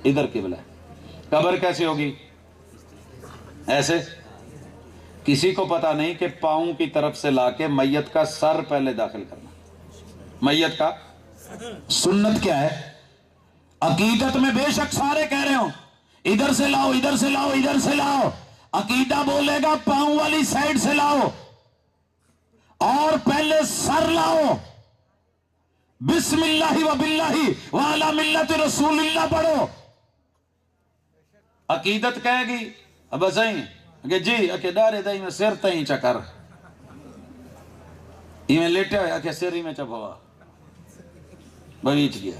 [SPEAKER 1] ادھر قبلہ ہے، قبر کیسے ہوگی؟ ایسے؟ کسی کو پتا نہیں کہ پاؤں کی طرف سے لا کے میت کا سر پہلے داخل کرنا، میت کا سنت کیا ہے؟ عقیدت میں بے شک سارے کہہ رہے ہوں ادھر سے لاؤ ادھر سے لاؤ ادھر سے لاؤ، عقیدہ بولے گا پاؤں والی سائڈ سے لاؤ اور پہلے سر لاؤ، بسم اللہ و باللہ وعلی ملت رسول اللہ پڑھو۔ عقیدت کہے گی اب صحیح کہ جی اکے ڈارے دائی میں سر تہیں چکر ہی میں لیٹے ہوئے اکے سر ہی میں چپ ہوا بگیچ گیا،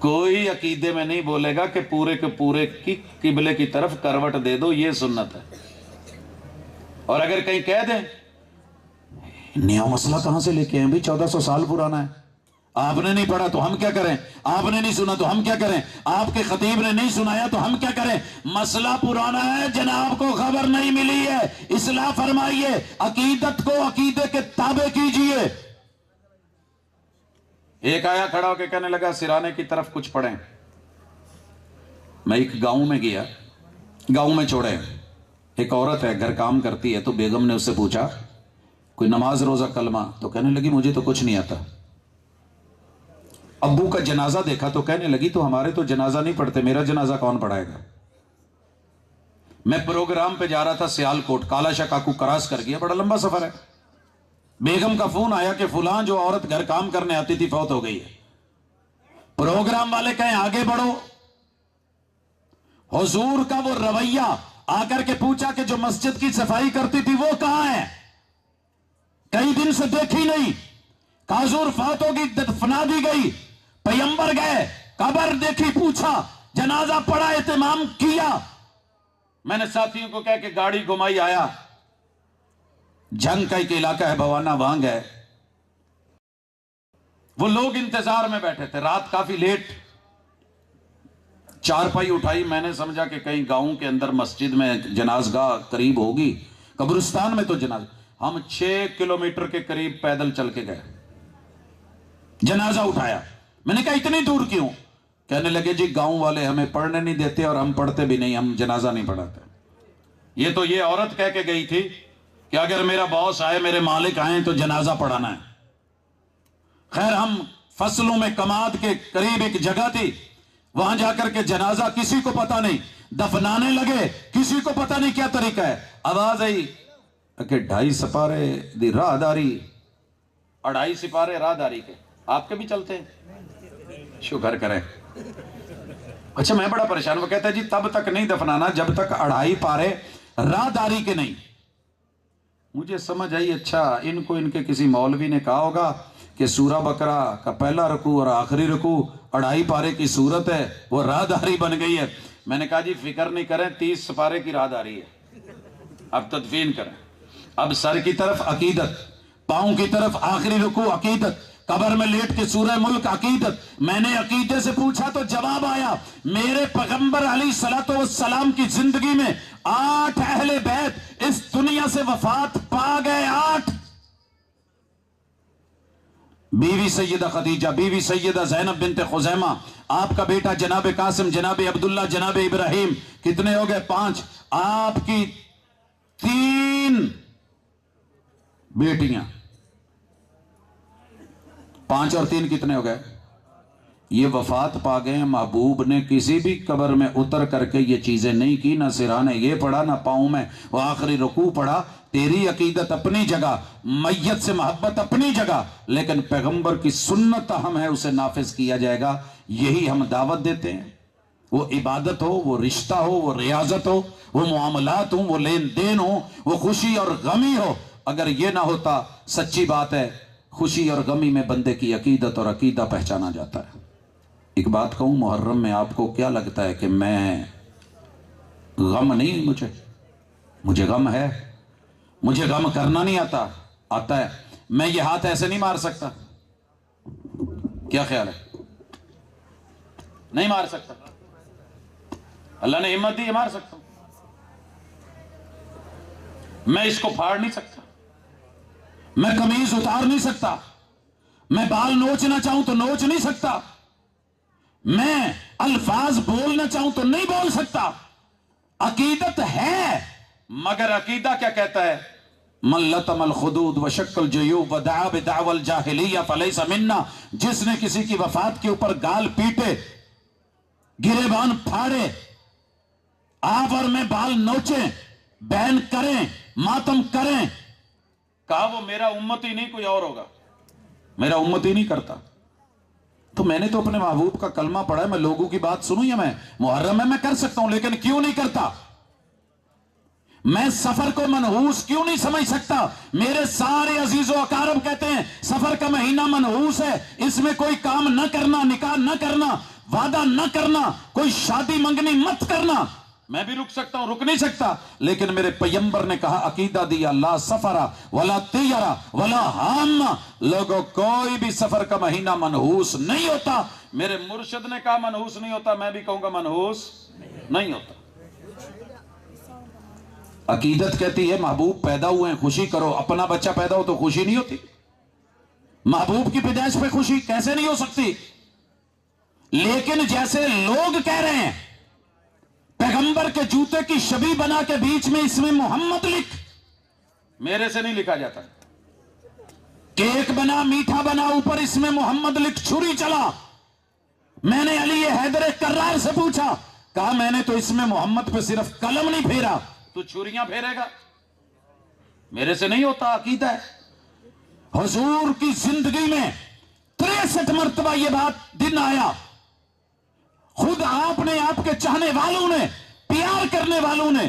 [SPEAKER 1] کوئی عقیدے میں نہیں بولے گا کہ پورے کے پورے کی قبلے کی طرف کروٹ دے دو، یہ سنت ہے۔ اور اگر کہیں کہہ دیں نیا مسئلہ کہاں سے لے کے ہیں بھی 1400 سال پرانا ہے، آپ نے نہیں پڑھا تو ہم کیا کریں، آپ نے نہیں سنا تو ہم کیا کریں، آپ کے خطیب نے نہیں سنایا تو ہم کیا کریں، مسئلہ پرانا ہے، جناب کو خبر نہیں ملی ہے، اصلاح فرمائیے، عقیدت کو عقیدے کے تابع کیجئے۔ ایک آیا کھڑا ہو کے کہنے لگا سرانے کی طرف کچھ پڑھیں۔ میں ایک گاؤں میں گیا، گاؤں میں چھوڑے ایک عورت ہے گھر کام کرتی ہے، تو بیگم نے اس سے پوچھا کوئی نماز روزہ کلمہ، تو کہنے لگی مجھے تو کچھ نہیں آتا۔ ابو کا جنازہ دیکھا تو کہنے لگی تو ہمارے تو جنازہ نہیں پڑھتے، میرا جنازہ کون پڑھائے گا؟ میں پروگرام پہ جا رہا تھا سیال کوٹ، کالا شاہ کاکو کراس کر گیا، بڑا لمبا سفر ہے، بیگم کا فون آیا کہ فلاں جو عورت گھر کام کرنے آتی تھی فوت ہو گئی ہے، پروگرام والے کہیں آگے بڑھو، حضور کا وہ رویہ آ کر کے پوچھا کہ جو مسجد کی صفائی کرتی تھی وہ کہاں ہے؟ کئی دن سے دیکھی نہیں. کاظور فوت ہوگی، دفنا دی گئی. پیغمبر گئے، قبر دیکھی، پوچھا، جنازہ پڑھا، اہتمام کیا. میں نے ساتھیوں کو کہا کہ گاڑی گھمائی آیا. جنگ کا ایک علاقہ ہے بوانا، وہاں گئے. وہ لوگ انتظار میں بیٹھے تھے، رات کافی لیٹ. چارپائی اٹھائی، میں نے سمجھا کہ کہیں گاؤں کے اندر مسجد میں جنازگاہ قریب ہوگی، قبرستان میں تو جنازہ. ہم 6 کلومیٹر کے قریب پیدل چل کے گئے، جنازہ اٹھایا. میں نے کہا اتنی دور کیوں؟ کہنے لگے جی گاؤں والے ہمیں پڑھنے نہیں دیتے اور ہم پڑھتے بھی نہیں، ہم جنازہ نہیں پڑھاتے. یہ تو یہ عورت کہہ کے گئی تھی کہ اگر میرا باس آئے، میرے مالک آئیں تو جنازہ پڑھانا ہے. خیر ہم فصلوں میں کماد کے قریب ایک جگہ تھی، وہاں جا کر کے جنازہ کسی کو پتا نہیں، دفنانے لگے، کسی کو پتا نہیں کیا طریقہ ہے. آواز آئی کہ 2.5 سپارے دی راہ داری. 2.5 سپارے راہ داری کے آپ کے بھی چلتے ہیں؟ شکر کریں. اچھا میں بڑا پریشان. وہ کہتا ہے جی تب تک نہیں دفنانا جب تک 2.5 پارے راہ داری کے نہیں. مجھے سمجھ آئی اچھا ان کو ان کے کسی مولوی نے کہا ہوگا کہ سورہ بقرہ کا پہلا رکوع اور آخری رکوع 2.5 پارے کی صورت ہے، وہ راہ داری بن گئی ہے. میں نے کہا جی فکر نہیں کریں، 30 سپارے کی راہ داری ہے. اب تدفین کریں. اب سر کی طرف عقیدت، پاؤں کی طرف آخری رکوع عقیدت، قبر میں لیٹ کے سورہ ملک عقیدت. میں نے عقیدے سے پوچھا تو جواب آیا میرے پیغمبر علیہ الصلوۃ والسلام کی زندگی میں 8 اہل بیت اس دنیا سے وفات پا گئے. 8. بیوی سیدہ خدیجہ، بیوی سیدہ زینب بنت خزیمہ، آپ کا بیٹا جناب قاسم، جناب عبداللہ، جناب ابراہیم. کتنے ہو گئے؟ 5. آپ کی 3 بیٹیاں. 5 اور 3 کتنے ہو گئے؟ یہ وفات پا گئے. محبوب نے کسی بھی قبر میں اتر کر کے یہ چیزیں نہیں کی، نہ سرانے یہ پڑھا، نہ پاؤں میں وہ آخری رکوع پڑھا. تیری عقیدت اپنی جگہ، میت سے محبت اپنی جگہ، لیکن پیغمبر کی سنت ہم ہے، اسے نافذ کیا جائے گا. یہی ہم دعوت دیتے ہیں. وہ عبادت ہو، وہ رشتہ ہو، وہ ریاضت ہو، وہ معاملات ہوں، وہ لین دین ہو، وہ خوشی اور غمی ہو. اگر یہ نہ ہوتا، سچی بات ہے خوشی اور غمی میں بندے کی عقیدت اور عقیدہ پہچانا جاتا ہے. ایک بات کہوں، محرم میں آپ کو کیا لگتا ہے کہ میں غم نہیں؟ مجھے غم ہے. مجھے غم کرنا نہیں آتا ہے. میں یہ ہاتھ ایسے نہیں مار سکتا. کیا خیال ہے؟ نہیں مار سکتا. اللہ نے ہمت دی، مار سکتا ہوں. میں اس کو پھاڑ نہیں سکتا، میں قمیض اتار نہیں سکتا، میں بال نوچنا چاہوں تو نوچ نہیں سکتا، میں الفاظ بولنا چاہوں تو نہیں بول سکتا. عقیدت ہے، مگر عقیدہ کیا کہتا ہے؟ من لطم الخدود وشق الجیوب ودعا بدعوى الجاہلیہ فلیس منا. جس نے کسی کی وفات کے اوپر گال پیٹے، گریبان پھاڑے، آپ اور میں بال نوچیں، بین کریں، ماتم کریں، کہا وہ میرا امت ہی نہیں کوئی اور ہوگا. میرا امت ہی نہیں کرتا. تو میں نے تو اپنے محبوب کا کلمہ پڑھا ہے. میں لوگوں کی بات سنوں یا میں محرم میں کر سکتا ہوں، لیکن کیوں نہیں کرتا؟ میں سفر کو منحوس کیوں نہیں سمجھ سکتا؟ میرے سارے عزیز و اقارب کہتے ہیں سفر کا مہینہ منحوس ہے، اس میں کوئی کام نہ کرنا، نکاح نہ کرنا، وعدہ نہ کرنا، کوئی شادی منگنی مت کرنا. میں بھی رک سکتا ہوں، رک نہیں سکتا، لیکن میرے پیغمبر نے کہا عقیدہ دیا لا سفرا ولا طیرا ولا حاما. لوگوں کوئی بھی سفر کا مہینہ منحوس نہیں ہوتا. میرے مرشد نے کہا منحوس نہیں ہوتا، میں بھی کہوں گا منحوس نہیں ہوتا. عقیدت کہتی ہے محبوب پیدا ہوئے ہیں خوشی کرو. اپنا بچہ پیدا ہو تو خوشی نہیں ہوتی؟ محبوب کی پیدائش پہ خوشی کیسے نہیں ہو سکتی؟ لیکن جیسے لوگ کہہ رہے ہیں پیغمبر کے جوتے کی شبیہ بنا کے بیچ میں اس میں محمد لکھ، میرے سے نہیں لکھا جاتا. کیک بنا، میٹھا بنا، اوپر اس میں محمد لکھ، چھری چلا. میں نے علی حیدر کرار سے پوچھا، کہا میں نے تو اس میں محمد پہ صرف قلم نہیں پھیرا، تو چھریاں پھیرے گا؟ میرے سے نہیں ہوتا. عقیدہ ہے. حضور کی زندگی میں 63 مرتبہ یہ بات دن آیا. خود آپ نے، آپ کے چاہنے والوں نے، پیار کرنے والوں نے